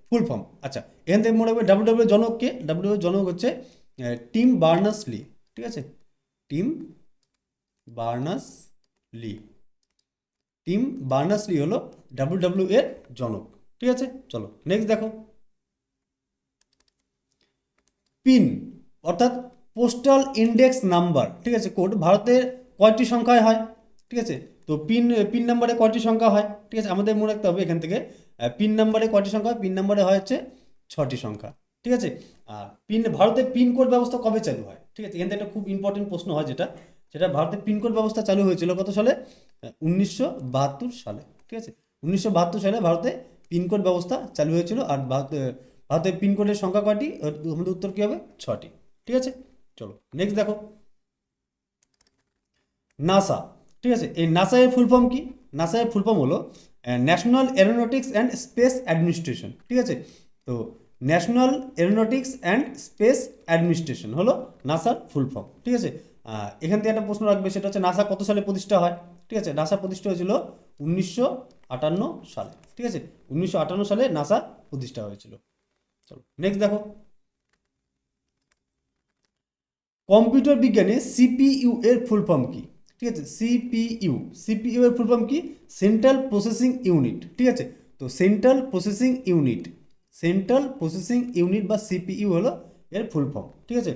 ফুল ফর্ম। আচ্ছা এখান থেকে মনে রাখবে ডাব্লিউ এর জনক কে? ডাব্লিউ এর জনক হচ্ছে টিম বার্নার্স লি, ঠিক আছে, Tim Berners Lee. Tim Berners Lee হলো ডাব্লিউ এর জনক, ঠিক আছে। চলো নেক্সট দেখো, পিন অর্থাৎ পোস্টাল ইন্ডেক্স নাম্বার, ঠিক আছে, কোড ভারতের কয়টি সংখ্যায় হয়? ঠিক আছে, তো পিন নাম্বারে কয়টি সংখ্যা হয়? ঠিক আছে, আমাদের মনে রাখতে হবে এখান থেকে পিন নাম্বারে কয়টি সংখ্যা হয়? পিন নাম্বারে হয় হচ্ছে 6টি সংখ্যা, ঠিক আছে। আর ভারতে পিনকোড ব্যবস্থা কবে চালু হয়? ঠিক আছে, এখান থেকে একটা খুব ইম্পর্টেন্ট প্রশ্ন হয়, যেটা ভারতে পিনকোড ব্যবস্থা চালু হয়েছিল কত সালে? 1972 সালে, ঠিক আছে, 1972 সালে ভারতে পিনকোড ব্যবস্থা চালু হয়েছিল। আর ভারতের পিনকোডের সংখ্যা কয়টি? আমাদের উত্তর কী হবে? 6টি, ঠিক আছে। চলো নেক্সট দেখো, নাসা, ঠিক আছে, এই নাসা এর ফুল ফর্ম কি? নাসা এর ফুল ফর্ম হলো national aeronautics and space administration, ঠিক আছে, তো national aeronautics and space administration হলো নাসার ফুল ফর্ম, ঠিক আছে। এখান থেকে একটা প্রশ্ন রাখবে, সেটা হচ্ছে নাসা কত সালে প্রতিষ্ঠা হয়? ঠিক আছে, নাসা প্রতিষ্ঠা হয়েছিল 1958 সালে, ঠিক আছে, 1958 সালে নাসা প্রতিষ্ঠা হয়েছিল। চলো নেক্সট দেখো, কম্পিউটার বিজ্ঞানে সিপিইউ এর ফুল ফর্ম কি? ঠিক আছে, সিপিইউ এর ফুল ফর্ম কি? সেন্ট্রাল প্রসেসিং ইউনিট, ঠিক আছে, তো সেন্ট্রাল প্রসেসিং ইউনিট বা সিপিইউ হলো এর ফুল ফর্ম, ঠিক আছে।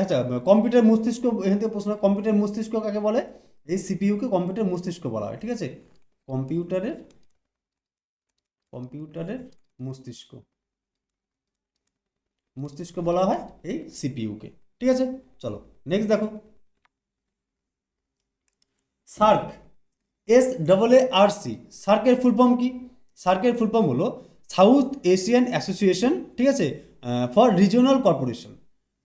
আচ্ছা কম্পিউটার মস্তিষ্ক, এখান থেকে প্রশ্ন, কম্পিউটার মস্তিষ্ক কাকে বলে? এই সিপিইউকে কম্পিউটার মস্তিষ্ক বলা হয়, ঠিক আছে, কম্পিউটারের মস্তিষ্ক বলা হয় এই সিপিইউকে, ঠিক আছে। চলো নেক্সট দেখো, সার্ক, SAARC, সার্কের ফুল ফর্ম কি? সার্কের ফুল ফর্ম হলো সাউথ এশিয়ান অ্যাসোসিয়েশন, ঠিক আছে, ফর রিজিওনাল কর্পোরেশন,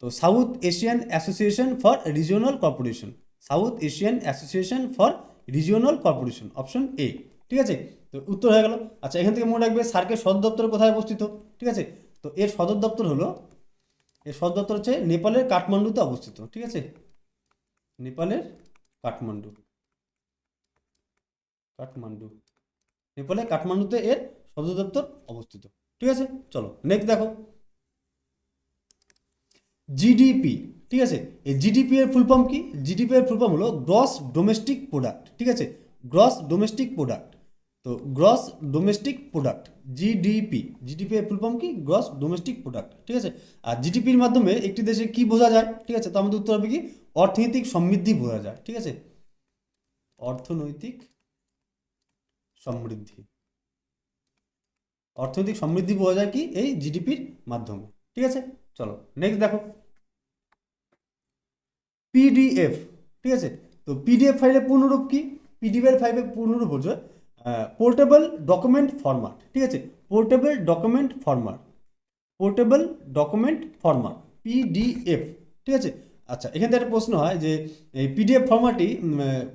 তো south Asian association for regional corporation, south Asian association for regional corporation, option A, ঠিক আছে, তো উত্তর হয়ে গেল। আচ্ছা এখান থেকে মনে রাখবে সার্কের সদর দপ্তর কোথায় অবস্থিত? ঠিক আছে, তো এর সদর দপ্তর হচ্ছে নেপালের কাঠমান্ডুতে অবস্থিত, ঠিক আছে, নেপালের কাঠমান্ডু, নেপালের কাঠমান্ডুতে এর সদর দপ্তর অবস্থিত, ঠিক আছে। চলো নেক্সট দেখো, জিডিপি, ঠিক আছে, এই জিডিপি এর ফুল ফর্ম কি? জিডিপি এর ফুল ফর্ম হলো গ্রস ডোমেস্টিক প্রোডাক্ট, ঠিক আছে, গ্রস ডোমেস্টিক প্রোডাক্ট, তো গ্রস ডোমেস্টিক প্রোডাক্ট, জিডিপি এর ফুল ফর্ম কি? গ্রস ডোমেস্টিক প্রোডাক্ট, ঠিক আছে। আর জিডিপির মাধ্যমে একটি দেশে কি বোঝা যায়? ঠিক আছে, তো আমাদের উত্তর হবে কি? অর্থনৈতিক সমৃদ্ধি বোঝা যায়, ঠিক আছে, অর্থনৈতিক সমৃদ্ধি বোঝা যায় কি? এই জিডিপির মাধ্যমে, ঠিক আছে। চলো নেক্সট দেখো, পিডিএফ, ঠিক আছে, তো পিডিএফ ফাইলের পূর্ণরূপ কি? পিডিএফ ফাইলের পূর্ণরূপ হচ্ছে পোর্টেবল ডকুমেন্ট ফরম্যাট, ঠিক আছে, পোর্টেবল ডকুমেন্ট ফরম্যাট, পিডিএফ, ঠিক আছে। আচ্ছা এখান থেকে একটা প্রশ্ন হয় যে এই পিডিএফ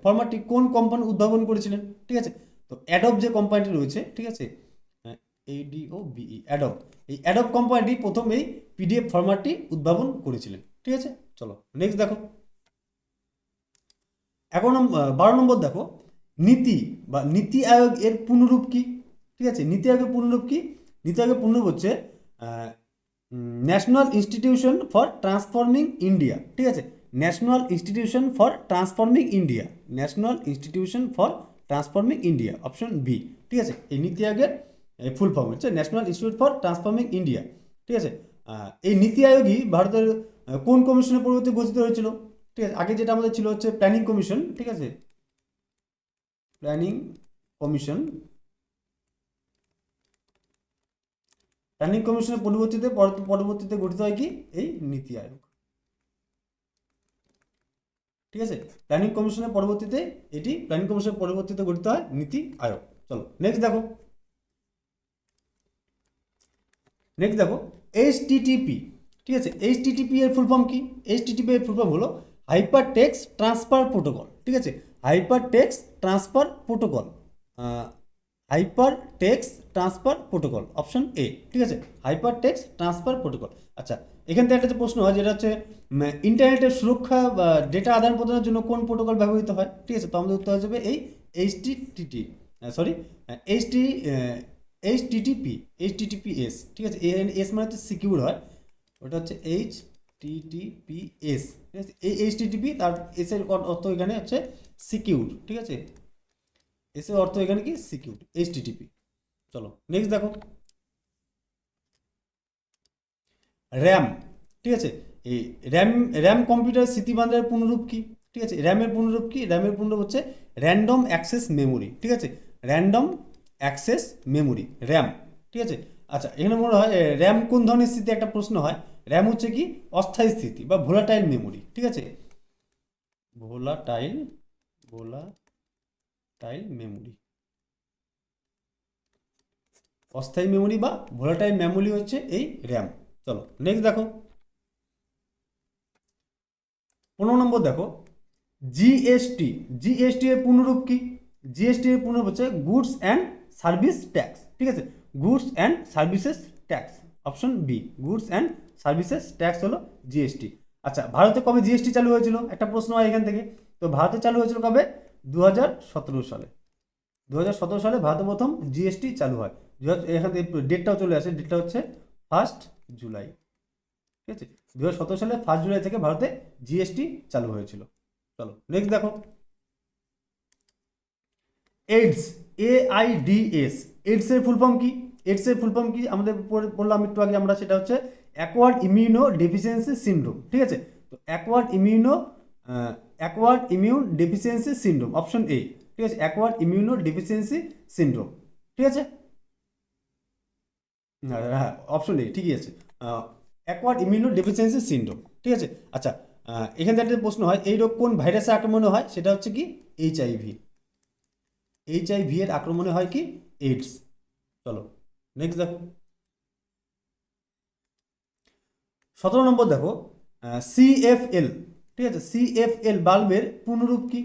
ফরম্যাটটি কোন কোম্পানি উদ্ভাবন করেছিলেন? ঠিক আছে, তো অ্যাডব যে কোম্পানিটি রয়েছে, ঠিক আছে, অ্যাডব, এই অ্যাডব কোম্পানিটি প্রথম এই পিডিএফ ফরম্যাটটি উদ্ভাবন করেছিলেন, ঠিক আছে। চলো নেক্সট দেখো, 12 নম্বর দেখো, নীতি আয়োগ এর পূর্ণরূপ কি? ঠিক আছে, নীতি আয়োগের পূর্ণরূপ কি? নীতি আয়োগের পূর্ণরূপ হচ্ছে national institution for transforming India, ঠিক আছে, national institution for transforming India, option B, ঠিক আছে। এই নীতি আয়োগের ফুল ফর্ম হচ্ছে national institute for transforming India. ঠিক আছে, এই নীতি আয়োগই ভারতের কোন কমিশনের পরিবর্তে গঠিত হয়েছিল? ঠিক আছে, আগে যেটা আমাদের ছিল হচ্ছে প্ল্যানিং কমিশন। ঠিক আছে, প্ল্যানিং কমিশন, প্ল্যানিং কমিশনের পরবর্তীতে গঠিত হয় কি এই নীতি আয়োগ। ঠিক আছে, প্ল্যানিং কমিশনের পরবর্তীতে গঠিত হয় নীতি আয়োগ। চলো নেক্সট দেখো, এইচটিটিপি। ঠিক আছে, এইচটিটিপি এর ফুল ফর্ম কি? এইচটিটিপি এর ফুল ফর্ম হলো হাইপার টেক্সট ট্রান্সফার প্রোটোকল। ঠিক আছে, hyper text transfer protocol, hyper text transfer protocol, option A. ঠিক আছে, হাইপার টেক্সট ট্রান্সফার প্রোটোকল। আচ্ছা, এখান থেকে একটা যে প্রশ্ন হয় যেটা হচ্ছে ইন্টারনেটের সুরক্ষা বা ডেটা আদান প্রদানের জন্য কোন প্রোটোকল ব্যবহৃত হয়? ঠিক আছে, তো আমাদের উত্তর হয়ে যাবে এই এইচটিটিপি, সরি এইচটিটিপিএস। ঠিক আছে, এস মানে হচ্ছে সিকিউর হয়, ওটা হচ্ছে এইচটিটিপিএস। ঠিক আছে, এই এইচটিটিপি তার এস এর অর্থ এখানে হচ্ছে সিকিউর। ঠিক আছে, এস এর অর্থ এখানে কি সিকিউর, এইচটিটিপি। চলো নেক্সট দেখো, র্যাম। ঠিক আছে, এই র্যাম কম্পিউটার স্মৃতিভান্ডারের পূর্ণরূপ কি? ঠিক আছে, র্যামের পূর্ণরূপ কি? র্যামের পূর্ণরূপ হচ্ছে র্যান্ডম অ্যাক্সেস মেমোরি। ঠিক আছে, র্যান্ডম অ্যাক্সেস মেমোরি, র্যাম। ঠিক আছে, আচ্ছা এখানে মনে হয় র্যাম কোন ধরনের স্মৃতি একটা প্রশ্ন হয়। র্যাম হচ্ছে কি অস্থায়ী স্মৃতি বা ভোলাটাইল মেমোরি। ঠিক আছে, ভোলাটাইল ভোলাটাইল মেমোরি, অস্থায়ী মেমোরি বা ভোলাটাইল মেমোরি হচ্ছে এই র্যাম। চলো নেক্সট দেখো, 15 নম্বর দেখো, জিএসটি। জিএসটি এর পূর্ণরূপ কি? জিএসটি এর পূর্ণরূপ হচ্ছে গুডস অ্যান্ড সার্ভিস ট্যাক্স। ঠিক আছে, goods and services tax, option B, goods and services tax হলো জিএসটি। আচ্ছা, ভারতে কবে জিএসটি চালু হয়েছিল? একটা প্রশ্ন হয় এখান থেকে। তো ভারতে চালু হয়েছিল কবে? 2017 সালে। 2017 সালে ভারতে প্রথম জিএসটি চালু হয়। এখান থেকে ডেটটাও চলে আসে, ডেটটা হচ্ছে 1 জুলাই। ঠিক আছে, 2017 সালে 1 জুলাই থেকে ভারতে জিএসটি চালু হয়েছিল। চলো নেক্সট দেখো, এইডস, AIDS, এইডস এর ফুল ফর্ম কি? এইডস এর ফুল ফর্ম কি আমাদের বললাম একটু আগে আমরা, সেটা হচ্ছে অ্যাকোয়ার্ড ইমিউনো ডেফিসিয়েন্সি সিনড্রোম। ঠিক আছে, তো acquired immune deficiency syndrome, option A. ঠিক আছে, অ্যাকোয়ার্ড ইমিউনো ডেফিসিয়েন্সি সিনড্রোম। ঠিক আছে, হ্যাঁ অপশন এ ঠিকই আছে, অ্যাকোয়ার্ড ইমিউনো ডেফিসিয়েন্সি সিনড্রোম। ঠিক আছে, আচ্ছা এখান থেকে একটা প্রশ্ন হয়, এই রোগ কোন ভাইরাসের আক্রমণে হয়? সেটা হচ্ছে কি এইচআইভি। এইচআইভি এর আক্রমণে হয় কি এইডস। চলো নেক্সট দেখো, 17 নম্বর দেখো, সিএফএল। ঠিক আছে, সিএফএল বাল্বের পূর্ণরূপ কি?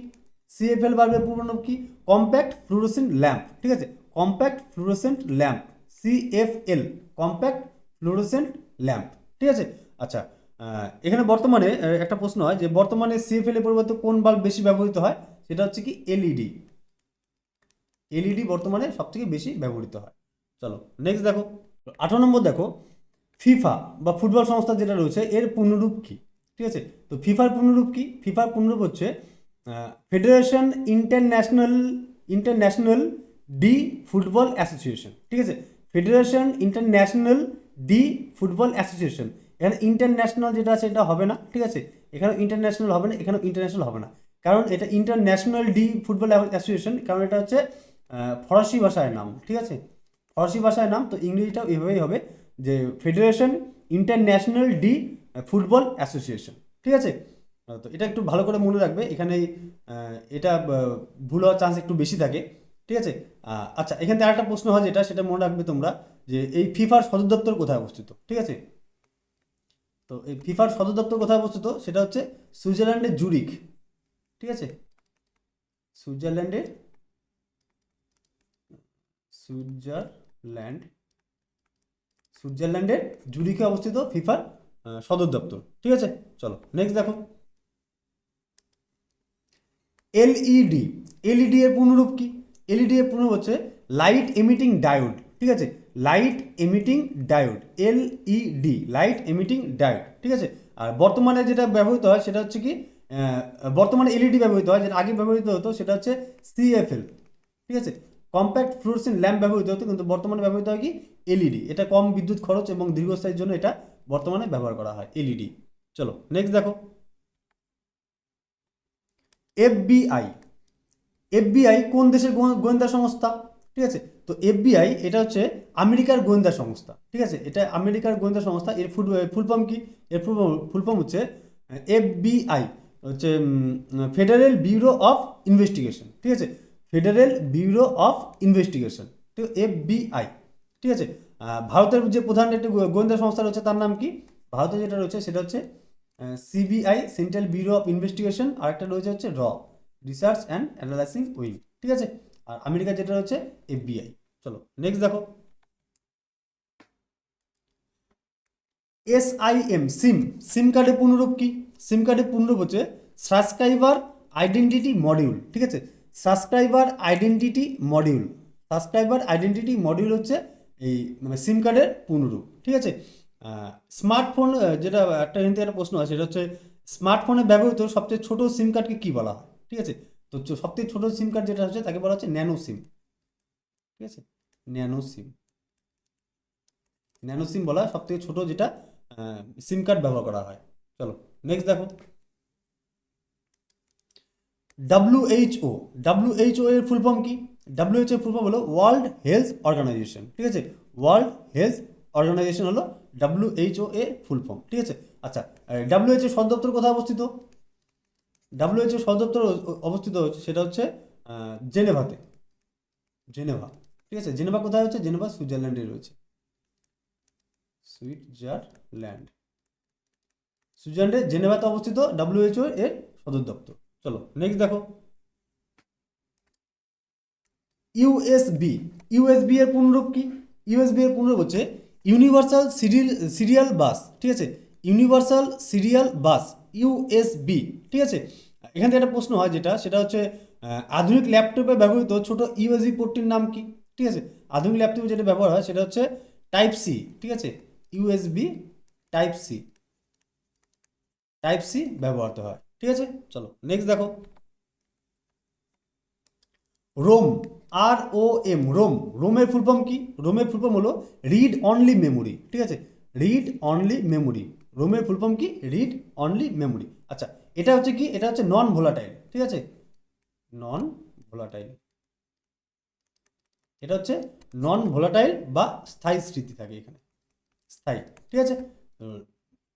সিএফএল বাল্বের পূর্ণরূপ কি? Compact fluorescent lamp. ঠিক আছে, compact fluorescent lamp, CFL, compact fluorescent lamp. ঠিক আছে, আচ্ছা এখানে বর্তমানে একটা প্রশ্ন হয় যে বর্তমানে সিএফএল এর পরিবর্তে কোন বাল্ব বেশি ব্যবহৃত হয়? সেটা হচ্ছে কি এলইডি। এলইডি বর্তমানে সব থেকে বেশি ব্যবহৃত হয়। চলো নেক্সট দেখো, 18 নম্বর দেখো, ফিফা বা ফুটবল সংস্থা যেটা রয়েছে এর পূর্ণরূপ কি? ঠিক আছে, তো ফিফার পূর্ণরূপ কি? ফিফার পূর্ণরূপ হচ্ছে federation international D football association. ঠিক আছে, federation international D football association. এখানে ইন্টারন্যাশনাল যেটা আছে এটা হবে না। ঠিক আছে, এখানে ইন্টারন্যাশনাল হবে না, এখানেও ইন্টারন্যাশনাল হবে না, কারণ এটা ইন্টারন্যাশনাল ডি ফুটবল অ্যাসোসিয়েশন, কারণ এটা হচ্ছে ফরাসি ভাষায় নাম। ঠিক আছে, ফরাসি ভাষায় নাম, তো ইংরেজিটাও এভাবেই হবে যে federation international D football association. ঠিক আছে, তো এটা একটু ভালো করে মনে রাখবে, এখানে এটা ভুল হওয়ার চান্স একটু বেশি থাকে। ঠিক আছে, আচ্ছা এখান থেকে আরেকটা প্রশ্ন হয় যেটা, সেটা মনে রাখবে তোমরা, যে এই ফিফার সদর দপ্তর কোথায় অবস্থিত? ঠিক আছে, তো এই ফিফার সদর দপ্তর কোথায় অবস্থিত? সেটা হচ্ছে সুইজারল্যান্ডের জুরিখ। ঠিক আছে, সুইজারল্যান্ডের সুইজারল্যান্ড সুইজারল্যান্ডের জুরিখে অবস্থিত ফিফার সদর দপ্তর। ঠিক আছে, চলো নেক্সট দেখো, এলইডি। এলইডি এর পূর্ণরূপ কি? এলইডি এর পূর্ণরূপ হচ্ছে লাইট এমিটিং ডায়োড। ঠিক আছে, light emitting diode, LED, light emitting diode. ঠিক আছে, আর বর্তমানে যেটা ব্যবহৃত হয় সেটা হচ্ছে কি বর্তমানে এলইডি ব্যবহৃত হয়, যেটা আগে ব্যবহৃত হতো সেটা হচ্ছে সিএফএল। ঠিক আছে, কম্প্যাক্ট ফ্লুorescent ল্যাম্প ব্যবহৃত হতো, কিন্তু বর্তমানে ব্যবহৃত হয় কি এলইডি। এটা কম বিদ্যুৎ খরচ এবং দীর্ঘস্থায়ীর জন্য এটা বর্তমানে ব্যবহার করা হয় এলইডি। চলো নেক্সট দেখো, এফবিআই। এফবিআই কোন দেশের গোয়েন্দা সংস্থা? ঠিক আছে, তো এফবিআই এটা হচ্ছে আমেরিকার গোয়েন্দা সংস্থা। ঠিক আছে, এটা আমেরিকার গোয়েন্দা সংস্থা। এর ফুল ফর্ম কি? এর ফুল ফর্ম হচ্ছে এফবিআই, হচ্ছে ফেডারেল ব্যুরো অফ ইনভেস্টিগেশন। ঠিক আছে, ফেডারেল ব্যুরো অফ ইনভেস্টিগেশন, ঠিক এফবিআই। ঠিক আছে, ভারতের যে প্রধান একটি গোয়েন্দা সংস্থা রয়েছে তার নাম কি? ভারতে যেটা রয়েছে সেটা হচ্ছে CBI, central bureau of investigation. আর একটা রয়েছে হচ্ছে রিসার্চ অ্যান্ড অ্যানালাইসিং উইং। ঠিক আছে, আর আমেরিকা যেটা হচ্ছে এফবিআই। চলো নেক্সট দেখো, এসআইএম, সিম কার্ডের পূর্ণরূপ কি? সিম কার্ডের পূর্ণরূপ হচ্ছে সাবস্ক্রাইবার আইডেন্টিটি মডিউল। ঠিক আছে, subscriber identity module. Subscriber identity module হচ্ছে এই মানে সিম কার্ডের পূর্ণরূপ। ঠিক আছে, স্মার্টফোন, যেটা একটা হিন্দি একটা প্রশ্ন আছে, সেটা হচ্ছে স্মার্টফোনে ব্যবহৃত সবচেয়ে ছোট সিম কার্ডকে কি বলা হয়? ঠিক আছে, তো সবথেকে ছোট সিম কার্ড যেটা হচ্ছে তাকে বলা হচ্ছে ন্যানো সিম। ঠিক আছে, ন্যানো সিম, ন্যানো সিম বলা হয় সবথেকে ছোট যেটা সিম কার্ড ব্যবহার করা হয়। চলো নেক্সট দেখো, ডাব্লিউএইচও। ডাব্লিউএইচও এর ফুল ফর্ম কি? ডাব্লিউএইচও এর ফুল ফর্ম হলো ওয়ার্ল্ড হেলথ অর্গানাইজেশন। ঠিক আছে, ওয়ার্ল্ড হেলথ অর্গানাইজেশন হলো ডাব্লিউএইচও এর ফুল ফর্ম। ঠিক আছে, আচ্ছা, ডাব্লিউএইচও সদর দপ্তর কোথায় অবস্থিত? ডাব্লিউএইচও সদর দপ্তর অবস্থিত হচ্ছে সেটা হচ্ছে জেনেভাতে, জেনেভা। ঠিক আছে, জেনেভা কোথায় হচ্ছে? জেনেভা সুইজারল্যান্ডে রয়েছে, সুইজারল্যান্ড, সুইজারল্যান্ডে জেনেভাতে অবস্থিত ডাব্লিউএইচও এর সদর দপ্তর। চলো নেক্সট দেখো, ইউএসবি। ইউএসবি এর পূর্ণরূপ কি? ইউএসবি এর পূর্ণরূপ হচ্ছে ইউনিভার্সাল সিরিয়াল বাস। ঠিক আছে, ইউনিভার্সাল সিরিয়াল বাস, ইউএসবি। ঠিক আছে, এখান থেকে একটা প্রশ্ন হয় যেটা, সেটা হচ্ছে আধুনিক ল্যাপটপে ব্যবহৃত ছোট ইউএসবি পোর্টটির নাম কি? ঠিক আছে, আধুনিক ল্যাপটপে যেটা ব্যবহার হয় সেটা হচ্ছে টাইপ সি। ঠিক আছে, USB type C, type C ব্যবহৃত হয়। ঠিক আছে, চলো নেক্সট দেখো, ROM, R O M, ROM. রোমের ফুল ফর্ম কি? রোমের ফুল ফর্ম হলো রিড অনলি মেমোরি। ঠিক আছে, রিড অনলি মেমোরি। রোমের ফুল ফর্ম কি? Read only memory. আচ্ছা, এটা হচ্ছে কি? এটা হচ্ছে নন ভোলাটাইল। ঠিক আছে, নন ভোলাটাইল, এটা হচ্ছে নন ভোলাটাইল বা স্থায়ী স্মৃতি থাকে এখানে, স্থায়ী। ঠিক আছে,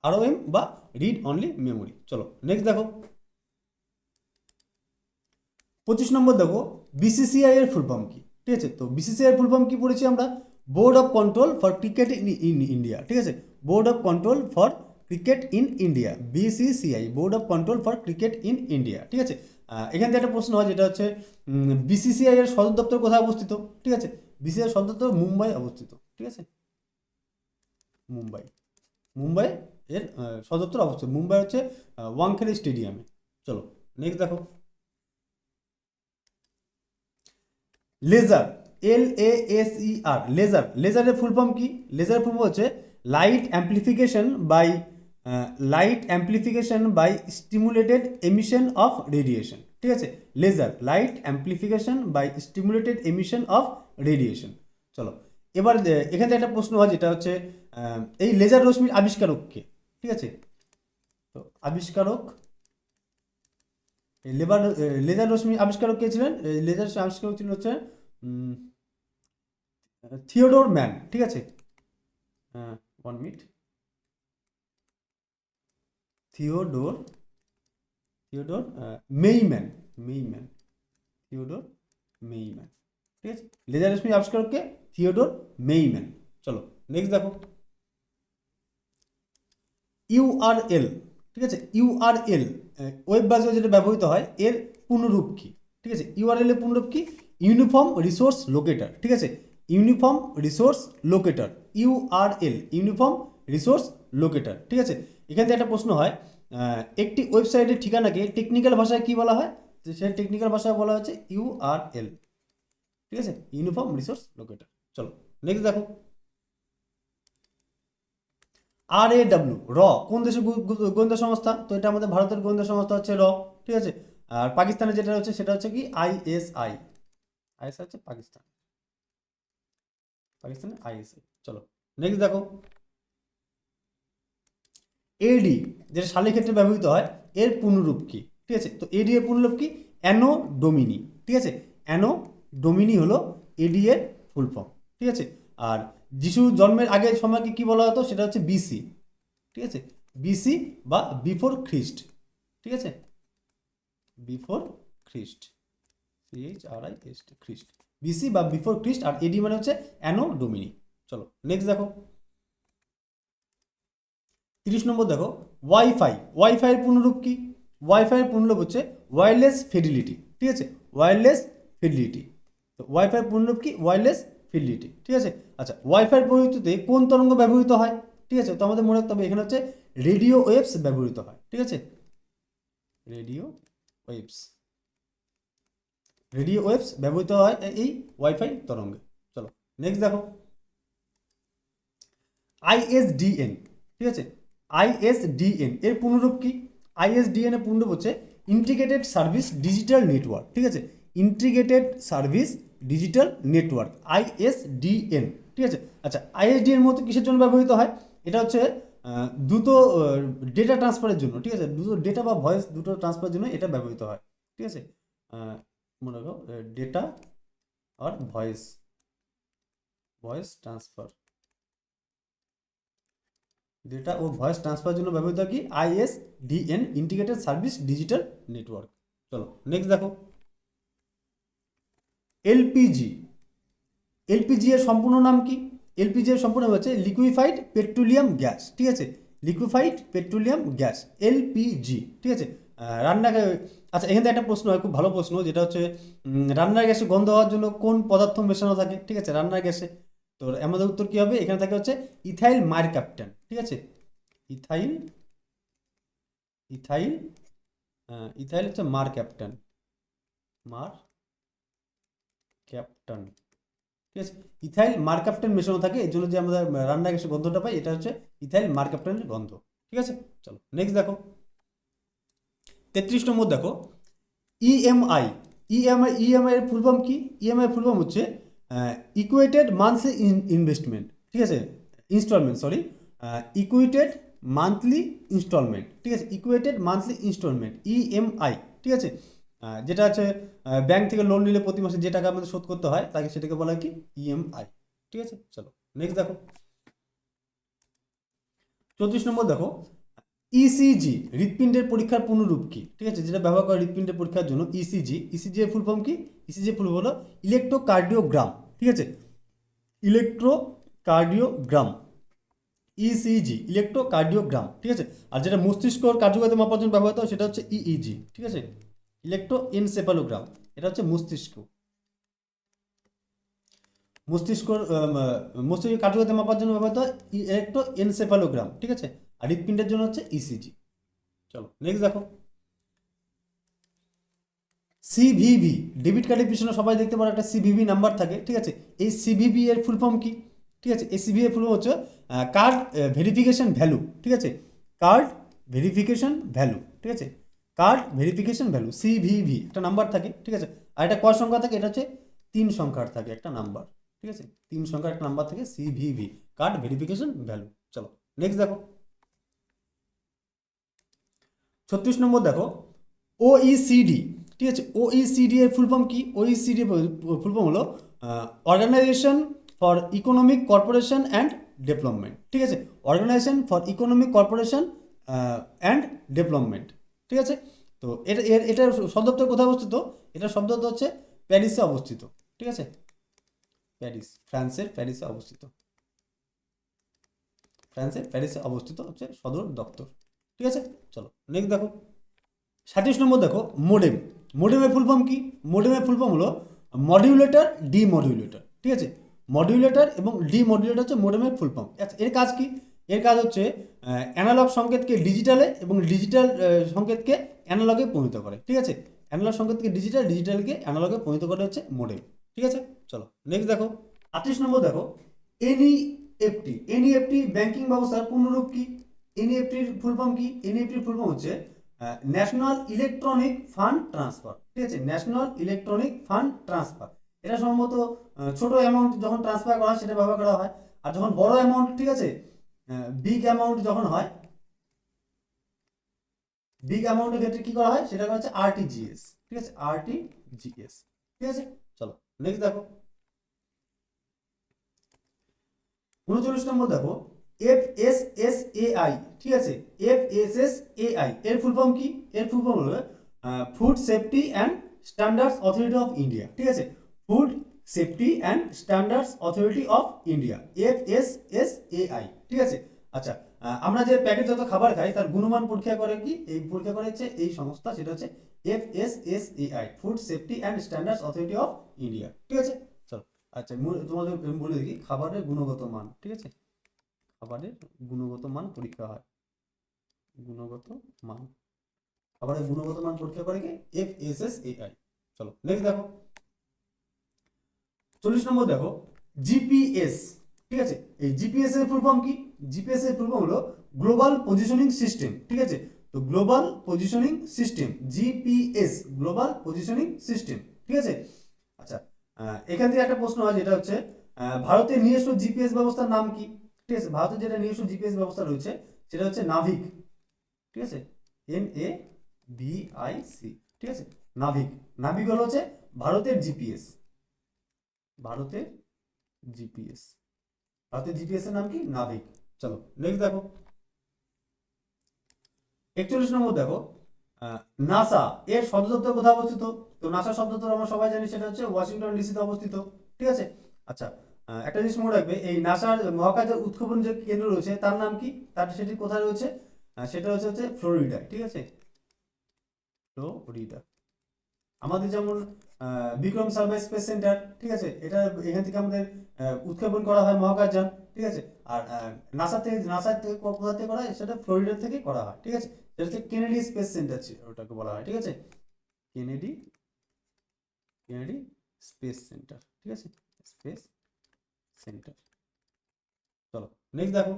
আর ও এম বা রিড অনলি মেমোরি। চলো নেক্সট দেখো, 25 নম্বর দেখো, বিসিসিআই এর ফুল ফর্ম কি? ঠিক আছে, তো বিসিসিআই এর ফুল ফর্ম কি পড়েছি আমরা? Board of control for cricket in India. ঠিক আছে, board of control for cricket in India, BCCI, board of control for cricket in India. ঠিক আছে, এখান থেকে একটা প্রশ্ন হয় যেটা হচ্ছে বিসিসিআই এর সদর দপ্তর কোথায় অবস্থিত? ঠিক আছে, বিসিসিআই সদর দপ্তর মুম্বাই অবস্থিত। ঠিক আছে, মুম্বাই, মুম্বাই এর সদর দপ্তর অবস্থিত। মুম্বাই হচ্ছে ওয়াংখেড়ে স্টেডিয়ামে। চলো নেক্সট দেখো, লেজার, LASER, লেজার। লেজারের ফুল ফর্ম কি? লেজার ফুল ফর্ম হচ্ছে light amplification by, light amplification by stimulated emission of radiation. ঠিক আছে, laser, light amplification by stimulated emission of radiation. চলো এবার এখান থেকে একটা প্রশ্ন হয় যেটা হচ্ছে এই লেজার রশ্মির আবিষ্কারক কে? ঠিক আছে, তো আবিষ্কারক, লেজার রশ্মির আবিষ্কারক কে ছিলেন? লেজার আবিষ্কারক ছিলেন হচ্ছে থিওডোর ম্যান। ঠিক আছে, 1 মিনিট, থিওডোর, থিওডোর মেইম্যান, মেইম্যান, থিওডোর মেইম্যান। ঠিক আছে, লেজার রশ্মি আবিষ্কারককে থিওডোর মেইম্যান। চলো নেক্সট দেখো, ইউআরএল। ঠিক আছে, ইউআরএল ওয়েব ব্রাউজার যেটা ব্যবহৃত হয় এর পূর্ণরূপ কি? ঠিক আছে, ইউআরএল এর পূর্ণরূপ কি? Uniform resource locator. ঠিক আছে, uniform resource locator, URL, uniform resource locator. ঠিক আছে, এখান থেকে একটা প্রশ্ন হয় একটি ওয়েবসাইটের ঠিকানাকে টেকনিক্যাল ভাষায় কি বলা হয়? সেই টেকনিক্যাল ভাষায় বলা হচ্ছে ইউআরএল। ঠিক আছে, ইউনিফর্ম রিসোর্স লোকেটর। চলো নেক্সট দেখো, RAW, র কোন দেশের গোয়েন্দা সংস্থা? তো এটা আমাদের ভারতের গোয়েন্দা সংস্থা হচ্ছে র। ঠিক আছে, আর পাকিস্তানে যেটা হচ্ছে সেটা হচ্ছে কি ISI, আইএসআই হচ্ছে পাকিস্তানের আইএসআই। চলো নেক্সট দেখো, এডি যেটা শালীর ক্ষেত্রে ব্যবহৃত হয় এর পূর্ণরূপ কি? ঠিক আছে, তো এডি এর পূর্ণরূপ কি? অ্যানো ডোমিনি। ঠিক আছে, অ্যানো ডোমিনি হলো এডি এর ফুল ফর্ম। ঠিক আছে, আর যিশু জন্মের আগের সময়কে কি বলা হতো? সেটা হচ্ছে বিসি। ঠিক আছে, বিসি বা বিফোর খ্রিস্ট। ঠিক আছে, বিফোর খ্রিস্ট, CHRIST, খ্রিস্ট, বিসি বা বিফোর খ্রিস্ট। আর এডি মানে হচ্ছে অ্যানো ডোমিনি। চলো নেক্সট দেখো, 30 নম্বর দেখো, ওয়াইফাই এর পূর্ণরূপ কি? ওয়াইফাই এর পূর্ণরূপ হচ্ছে ওয়্যারলেস ফিডিলিটি। ঠিক আছে, ওয়্যারলেস ফিডিলিটি। তো ওয়াইফাই এর পূর্ণরূপ কি? Wireless fidelity. ঠিক আছে, আচ্ছা ওয়াইফাই এর পরিবর্তে কোন তরঙ্গ ব্যবহৃত হয়? ঠিক আছে, তো আমাদের মনে রাখতে হবে এখানে হচ্ছে রেডিও ওয়েভস ব্যবহৃত হয়। ঠিক আছে, রেডিও ওয়েভস, রেডিও ওয়েভস ব্যবহৃত হয় এই ওয়াইফাই তরঙ্গে। চলো নেক্সট দেখো, আইএসডিএন। ঠিক আছে, আইএসডিএন এর পূর্ণরূপ কি? আইএসডিএন এর পূর্ণরূপ হচ্ছে ইন্টিগ্রেটেড সার্ভিস ডিজিটাল নেটওয়ার্ক। ঠিক আছে, ইন্টিগ্রেটেড সার্ভিস ডিজিটাল নেটওয়ার্ক, আইএসডিএন। ঠিক আছে, আচ্ছা আইএসডিএন মূলত কিসের জন্য ব্যবহৃত হয়? এটা হচ্ছে দ্রুত ডেটা ট্রান্সফারের জন্য। ঠিক আছে, দ্রুত ডেটা বা ভয়েস দুটো ট্রান্সফারের জন্য এটা ব্যবহৃত হয়। ঠিক আছে, মনে রাখো ডেটা আর ভয়েস ট্রান্সফার, ডেটা ও ভয়েস ট্রান্সফারের জন্য ব্যবহৃত হয় কি? আইএসডিএন, ইন্টিগ্রেটেড সার্ভিস ডিজিটাল নেটওয়ার্ক। চলো নেক্সট দেখো, এলপিজি। এলপিজি এর সম্পূর্ণ নাম কি? এলপিজি এর সম্পূর্ণ নাম হচ্ছে লিকুইফাইড পেট্রোলিয়াম গ্যাস। ঠিক আছে, লিকুইফাইড পেট্রোলিয়াম গ্যাস, এলপিজি। ঠিক আছে, রান্না, আচ্ছা এখান থেকে একটা প্রশ্ন হয়, খুব ভালো প্রশ্ন, যেটা হচ্ছে রান্নার গ্যাসে গন্ধ হওয়ার জন্য কোন পদার্থ মেশানো থাকে? ঠিক আছে, রান্নার গ্যাসে। তো আমাদের উত্তর কি হবে? এখানে থাকে হচ্ছে ইথাইল মারক্যাপটন। ঠিক আছে, ইথাইল, ইথাইল, ইথাইল হচ্ছে মার ক্যাপ্টন। ঠিক আছে, ইথাইল মারক্যাপটন মেশানো থাকে, এই জন্য যে আমরা রান্না গ্যাসের গন্ধটা পাই এটা হচ্ছে ইথাইল মারক্যাপটনের গন্ধ। ঠিক আছে, চলো নেক্সট দেখো, 33 নম্বর দেখো, ইএমআই। ইএমআই এর ফুল ফর্ম কি? ইএমআই ফুল ফর্ম হচ্ছে ইকুয়েটেড মান্থলি ইনভেস্টমেন্ট। ঠিক আছে, ইনস্টলমেন্ট, সরি, ইকুইটেড মান্থলি ইনস্টলমেন্ট। ঠিক আছে, ইকুয়েটেড মান্থলি ইনস্টলমেন্ট, ইএমআই। ঠিক আছে, যেটা আছে ব্যাংক থেকে লোন নিলে প্রতি মাসে যে টাকা আমাদের শোধ করতে হয় তাকে সেটাকে বলা হয় কি? ইএমআই। ঠিক আছে, চলো নেক্সট দেখো, 34 নম্বর দেখো, ইসিজি হৃৎপিণ্ডের পরীক্ষার পূর্ণরূপ কি? ঠিক আছে, যেটা ব্যবহার করে হৃৎপিণ্ডের পরীক্ষার জন্য, ইসিজি। ইসিজি এর ফুল ফর্ম কি? ইসিজি এর ফুল ফর্ম হলো ইলেকট্রোকার্ডিওগ্রাম। ঠিক আছে, ইলেকট্রোকার্ডিওগ্রাম, ইসিজি, ইলেকট্রোকার্ডিওগ্রাম। ঠিক আছে, আর যেটা মস্তিষ্কর কার্যকারিতা মাপার জন্য ব্যবহৃত হয় সেটা হচ্ছে ইইজি। ঠিক আছে, ইলেকট্রোএনসেফালোগ্রাম, এটা হচ্ছে মস্তিষ্কর মস্তিষ্কের কার্যকারিতা মাপার জন্য ব্যবহৃত হয় ইলেকট্রোএনসেফালোগ্রাম। ঠিক আছে, আর হৃৎপিণ্ডের জন্য হচ্ছে ইসিজি। চলো নেক্সট দেখো, সিভিভি, ডেবিট কার্ডের পিছনে সবাই দেখতে পারো একটা সিভিভি নাম্বার থাকে। ঠিক আছে, এই সিভিভি এর ফুল ফর্ম কি? ঠিক আছে, এই সিভিভি এর ফুল ফর্ম হচ্ছে কার্ড ভেরিফিকেশন ভ্যালু। ঠিক আছে, কার্ড ভেরিফিকেশন ভ্যালু। ঠিক আছে, কার্ড ভেরিফিকেশন ভ্যালু, সিভিভি একটা নাম্বার থাকে। ঠিক আছে, আর এটা কয় সংখ্যা থাকে? এটা হচ্ছে 3 সংখ্যার থাকে একটা নাম্বার। ঠিক আছে, 3 সংখ্যার একটা নাম্বার থাকে, সিভিভি, কার্ড ভেরিফিকেশন ভ্যালু। চলো নেক্সট দেখো, 36 নম্বর দেখো, ওইসিডি। ঠিক আছে, ওইসিডি এর ফুল ফর্ম কি? ওইসিডি ফুল ফর্ম হলো organisation for economic corporation and development. ঠিক আছে, organisation for economic corporation and development. ঠিক আছে, তো এটার সব দপ্তর কোথায় অবস্থিত? এটা সব দপ্তর হচ্ছে প্যারিসে অবস্থিত। ঠিক আছে, প্যারিস, ফ্রান্সের প্যারিসে অবস্থিত, ফ্রান্সের প্যারিসে অবস্থিত হচ্ছে সদর দপ্তর। ঠিক আছে, চলো নেক্সট দেখো, 37 নম্বর দেখো, মোডেম। মোডেমের ফুল ফর্ম কি? মোডেমের ফুল ফর্ম হলো মডিউলেটর ডিমডিউলেটর। ঠিক আছে, মডিউলেটর এবং ডিমডিউলেটর হচ্ছে মোডেমের ফুল ফর্ম। আচ্ছা এর কাজ কি? এর কাজ হচ্ছে অ্যানালগ সংকেতকে ডিজিটালে এবং ডিজিটাল সংকেতকে অ্যানালগে পরিণত করে। ঠিক আছে, অ্যানালগ সংকেতকে ডিজিটাল, ডিজিটালকে অ্যানালগে পরিণত করে হচ্ছে মোডেম। ঠিক আছে, চলো নেক্সট দেখো, 38 নম্বর দেখো, এনইএফটি। এনইএফটি ব্যাংকিং ব্যবস্থার পূর্ণরূপ কি? এনইএফটির ফুল ফর্ম কি? এনইএফটির ফুল ফর্ম হচ্ছে ন্যাশনাল ইলেকট্রনিক ফান্ড ট্রান্সফার। ঠিক আছে, ন্যাশনাল ইলেকট্রনিক ফান্ড ট্রান্সফার, এটা সম্ভবত ছোট অ্যামাউন্ট যখন ট্রান্সফার করা হয় সেটা ব্যবহার করা হয়। আর যখন বড় অ্যামাউন্ট, ঠিক আছে, বিগ অ্যামাউন্ট যখন হয়, বিগ অ্যামাউন্টের ক্ষেত্রে কি করা হয় সেটা হচ্ছে আরটিজিএস, ঠিক আছে, আরটিজিএস, ঠিক আছে। চলো নেক্সট দেখো 39 নম্বর দেখো এফএসএসএআই, ঠিক আছে, এফএসএসএআই এর ফুল ফর্ম কি? এর ফুল ফর্ম হলো food safety and standards authority of India, ঠিক আছে, food safety and standards authority of India, FSSAI, ঠিক আছে। আচ্ছা, আমরা যে প্যাকেট যত খাবার খাই তার গুণমান পরীক্ষা করে কি? এই পরীক্ষা করে হচ্ছে এই সংস্থা, সেটা হচ্ছে FSSAI, food safety and standards authority of India, ঠিক আছে। চলো আচ্ছা, তোমাদের আমি বলে দেখি খাবারের গুণগত মান, ঠিক আছে, খাবারের গুণগত মান পরীক্ষা হয়, গুণগত মান, খাবারের গুণগত মান পরীক্ষা করে কি? এফএসএসএআই। চলো নেক্সট দেখো 40 নম্বর দেখো জিপিএস, ঠিক আছে। এই জিপিএস এর ফুল ফর্ম কি? জিপিএস এর ফুল ফর্ম হলো গ্লোবাল পজিশনিং সিস্টেম, ঠিক আছে। তো global positioning system, GPS, global positioning system, ঠিক আছে। আচ্ছা, এখান থেকে একটা প্রশ্ন হয় যেটা হচ্ছে ভারতের নিজস্ব জিপিএস ব্যবস্থার নাম কি? ঠিক আছে, ভারতের যেটা নিজস্ব জিপিএস ব্যবস্থা রয়েছে সেটা হচ্ছে নাভিক, ঠিক আছে, NAVIC, ঠিক আছে, নাভিক। নাভিক হলো হচ্ছে ভারতের জিপিএস, ভারতের জিপিএস, ভারতের জিপিএস এর নাম কি? নাভিক। চলো নেক্সট দেখো 41 নম্বর দেখো নাসা এর সদর দপ্তর কোথায় অবস্থিত? তো নাসা সদর দপ্তর আমরা সবাই জানি সেটা হচ্ছে ওয়াশিংটন ডিসিতে অবস্থিত, ঠিক আছে। আচ্ছা, একটা জিনিস মনে রাখবে, এই নাসার মহাকাশের উৎক্ষেপণ যে কেন্দ্র রয়েছে তার নাম কি? তার সেটি কোথায় রয়েছে? সেটা হচ্ছে ফ্লোরিডা, ঠিক আছে, ফ্লোরিডা। আমাদের যেমন বিক্রম সার্ভে স্পেস সেন্টার, ঠিক আছে, এটা এখান থেকে আমাদের উৎক্ষেপণ করা হয় মহাকাশযান, ঠিক আছে। আর নাসা থেকে কোথা থেকে করা হয়? সেটা ফ্লোরিডা থেকে করা হয়, ঠিক আছে। সেটা হচ্ছে কেনেডি স্পেস সেন্টার, ওটাকে বলা হয়, ঠিক আছে, কেনেডি কেনেডি স্পেস সেন্টার, ঠিক আছে, স্পেস সেন্টার। চলো নেক্সট দেখো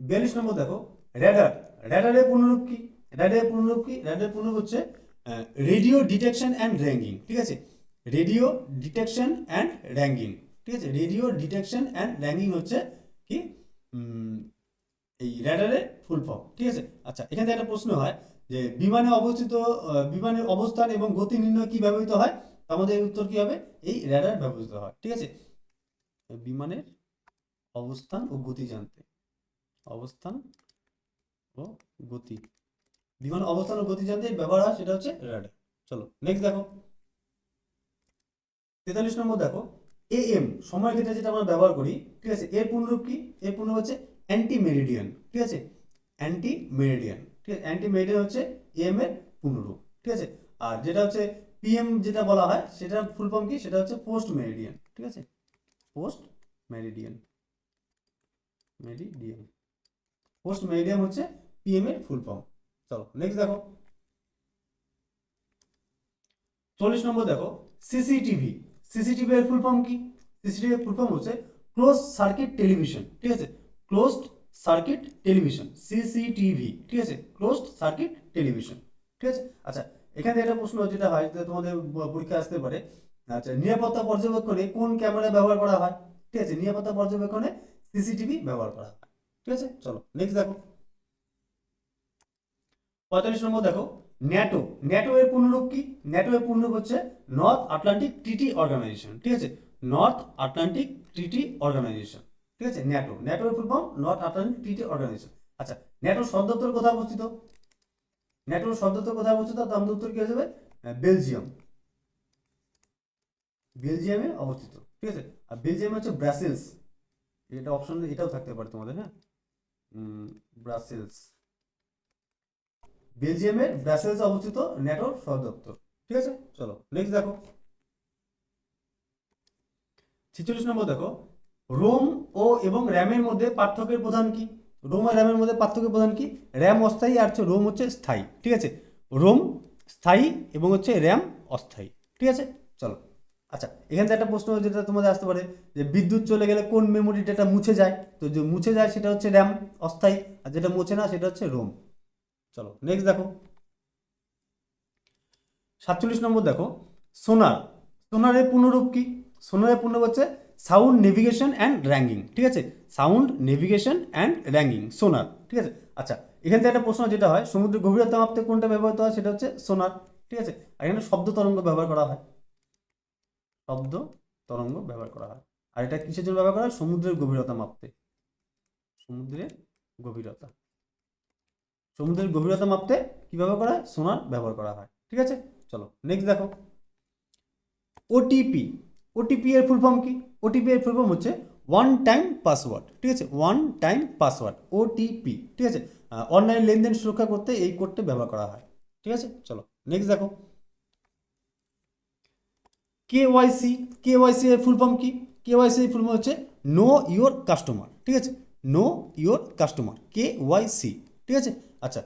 42 নম্বর দেখো র্যাডার। র্যাডারের পূর্ণরূপ কি? র্যাডারের পূর্ণরূপ কি? র্যাডারের পূর্ণরূপ হচ্ছে রেডিও ডিটেকশন অ্যান্ড র্যাঙ্কিং, ঠিক আছে, রেডিও ডিটেকশন অ্যান্ড র্যাঙ্কিং, ঠিক আছে, রেডিও ডিটেকশন অ্যান্ড র্যাঙ্কিং হচ্ছে কি এই র্যাডারের ফুল ফর্ম, ঠিক আছে। আচ্ছা, এখান থেকে একটা প্রশ্ন হয় যে বিমানে অবস্থিত বিমানের অবস্থান এবং গতি নির্ণয় কি ব্যবহৃত হয়? আমাদের উত্তর কি হবে? এই র্যাডার ব্যবহৃত হয়, ঠিক আছে, বিমানের অবস্থান ও গতি জানতে, অবস্থান ও গতি, বিমান অবস্থান ও গতি জানতে ব্যবহার হয়, সেটা হচ্ছে র্যাডার। চলো নেক্সট দেখো 43 নম্বর দেখো AM সময় ক্ষেত্রে যেটা আমরা ব্যবহার করি, ঠিক আছে, এর পূর্ণরূপ কি? এর পূর্ণরূপ হচ্ছে অ্যান্টি মেরিডিয়ান, ঠিক আছে, অ্যান্টি মেরিডিয়ান, ঠিক আছে, অ্যান্টি মেরিডিয়ান হচ্ছে AM এর পূর্ণরূপ, ঠিক আছে। আর যেটা হচ্ছে PM যেটা বলা হয় সেটার ফুল ফর্ম কি? সেটা হচ্ছে পোস্ট মেরিডিয়ান, ঠিক আছে, post meridian, meridian, post meridian হচ্ছে PM এর ফুল ফর্ম। চলো নেক্সট দেখো 40 নম্বর দেখো সিসিটিভি। সিসিটিভি এর ফুল ফর্ম কি? সিসিটিভি এর ফুল ফর্ম হচ্ছে ক্লোজ সার্কিট টেলিভিশন, ঠিক আছে, ক্লোজড সার্কিট টেলিভিশন, সিসিটিভি, ঠিক আছে, ক্লোজড সার্কিট টেলিভিশন, ঠিক আছে। আচ্ছা, এখানে একটা প্রশ্ন যেটা হয় যে তোমাদের পরীক্ষা আসতে পারে, আচ্ছা, নিরাপত্তা পর্যবেক্ষণে কোন ক্যামেরা ব্যবহার করা হয়? ঠিক আছে, নিরাপত্তা পর্যবেক্ষণে সিসিটিভি ব্যবহার করা হয়, ঠিক আছে। চলো নেক্সট দেখো 45 নম্বর দেখো ন্যাটো। ন্যাটো এর পূর্ণরূপ কি? ন্যাটো এর পূর্ণরূপ হচ্ছে নর্থ আটলান্টিক ট্রিটি অর্গানাইজেশন, ঠিক আছে, নর্থ আটলান্টিক ট্রিটি অর্গানাইজেশন, ঠিক আছে, ন্যাটো। ন্যাটো এর full form north Atlantic treaty organization. আচ্ছা, ন্যাটোর সদর দপ্তর কোথায় অবস্থিত? ন্যাটোর সদর দপ্তর কোথায় অবস্থিত? তো আমাদের উত্তর কি হয়ে যাবে? বেলজিয়াম, বেলজিয়ামে অবস্থিত, ঠিক আছে। আর বেলজিয়াম হচ্ছে ব্রাসেলস, এটা অপশন এটাও থাকতে পারে তোমাদের, হ্যাঁ, ব্রাসেলস, বেলজিয়ামের ব্রাসেলসে অবস্থিত ন্যাটোর সদর দপ্তর, ঠিক আছে। চলো নেক্সট দেখো 46 নম্বর দেখো রোম ও এবং র্যামের মধ্যে পার্থক্যের প্রধান কি? রোম আর র্যামের মধ্যে পার্থক্য প্রধান কি? র্যাম অস্থায়ী আর রোম হচ্ছে স্থায়ী, ঠিক আছে, রোম স্থায়ী এবং হচ্ছে র্যাম অস্থায়ী, ঠিক আছে। চলো আচ্ছা, এখান থেকে একটা প্রশ্ন যেটা তোমাদের আসতে পারে যে বিদ্যুৎ চলে গেলে কোন মেমোরি ডেটা মুছে যায়? তো যে মুছে যায় সেটা হচ্ছে র্যাম অস্থায়ী, আর যেটা মুছে না সেটা হচ্ছে রোম। চলো নেক্সট দেখো 47 নম্বর দেখো, সোনার। সোনারের পূর্ণরূপ কি? সোনারের পূর্ণরূপ হচ্ছে সাউন্ড নেভিগেশন অ্যান্ড র্যাঙ্গিং, ঠিক আছে, সাউন্ড নেভিগেশন অ্যান্ড র্যাঙ্গিং, সোনার, ঠিক আছে। আচ্ছা, এখান থেকে একটা প্রশ্ন যেটা হয়, সমুদ্রের গভীরতা মাপতে কোনটা ব্যবহৃত হয়, সেটা হচ্ছে সোনার, ঠিক আছে। আর এখানে শব্দ তরঙ্গ ব্যবহার করা হয়, শব্দ তরঙ্গ ব্যবহার করা হয়। আর এটা কিসের জন্য ব্যবহার করা হয়? সমুদ্রের গভীরতা মাপতে, সমুদ্রের গভীরতা, সমুদ্রের গভীরতা মাপতে কি ব্যবহার করা হয়? সোনার ব্যবহার করা হয়, ঠিক আছে। চলো নেক্সট দেখো, ওটিপি। ওটিপি এর ফুল ফর্ম কি? ওটিপি এর ফুল ফর্ম হচ্ছে ওয়ান টাইম পাসওয়ার্ড, ঠিক আছে, ওয়ান টাইম পাসওয়ার্ড, ওটিপি, ঠিক আছে। অনলাইন লেনদেন সুরক্ষা করতে এই কোডটি ব্যবহার করা হয়, ঠিক আছে। চলো নেক্সট দেখো, কেওয়াইসি। কেওয়াইসি এর ফুল ফর্ম কি? কেওয়াইসি এর ফুল ফর্ম হচ্ছে নো ইওর কাস্টমার, ঠিক আছে, নো ইওর কাস্টমার, কেওয়াইসি, ঠিক আছে। আচ্ছা,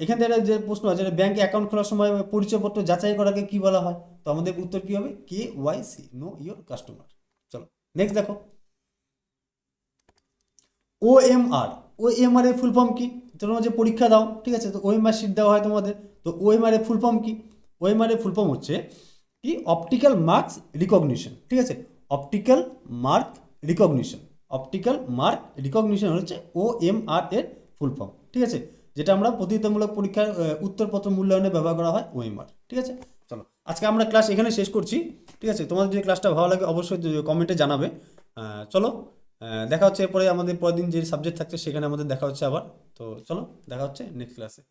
এখান থেকে যে প্রশ্ন আছে, ব্যাংকে অ্যাকাউন্ট খোলার সময় পরিচয়পত্র যাচাই করাকে কি বলা হয়? তো আমাদের উত্তর কি হবে? KYC, know your customer. চলো নেক্সট দেখো, ওএমআর। ওএমআর এর ফুল ফর্ম কি? তোমরা যে পরীক্ষা দাও, ঠিক আছে, তো ওএমআর শিট দেওয়া হয় তোমাদের, তো ওএমআর এর ফুল ফর্ম কি? ওএমআর এর ফুল ফর্ম হচ্ছে কি? অপটিক্যাল মার্কস রিকগনিশন, ঠিক আছে, optical mark recognition, optical mark recognition হচ্ছে ওএমআর এর ফুল ফর্ম, ঠিক আছে, যেটা আমরা প্রতিযোগিতামূলক পরীক্ষার উত্তরপত্র মূল্যায়নে ব্যবহার করা হয়, ওএমআর, ঠিক আছে। চলো আজকে আমরা ক্লাস এখানে শেষ করছি, ঠিক আছে। তোমাদের যদি ক্লাসটা ভালো লাগে অবশ্যই কমেন্টে জানাবে। চলো, দেখা হচ্ছে এরপরে আমাদের পরের দিন যে সাবজেক্ট থাকছে সেখানে আমাদের দেখা হচ্ছে আবার। তো চলো দেখা হচ্ছে নেক্সট ক্লাসে।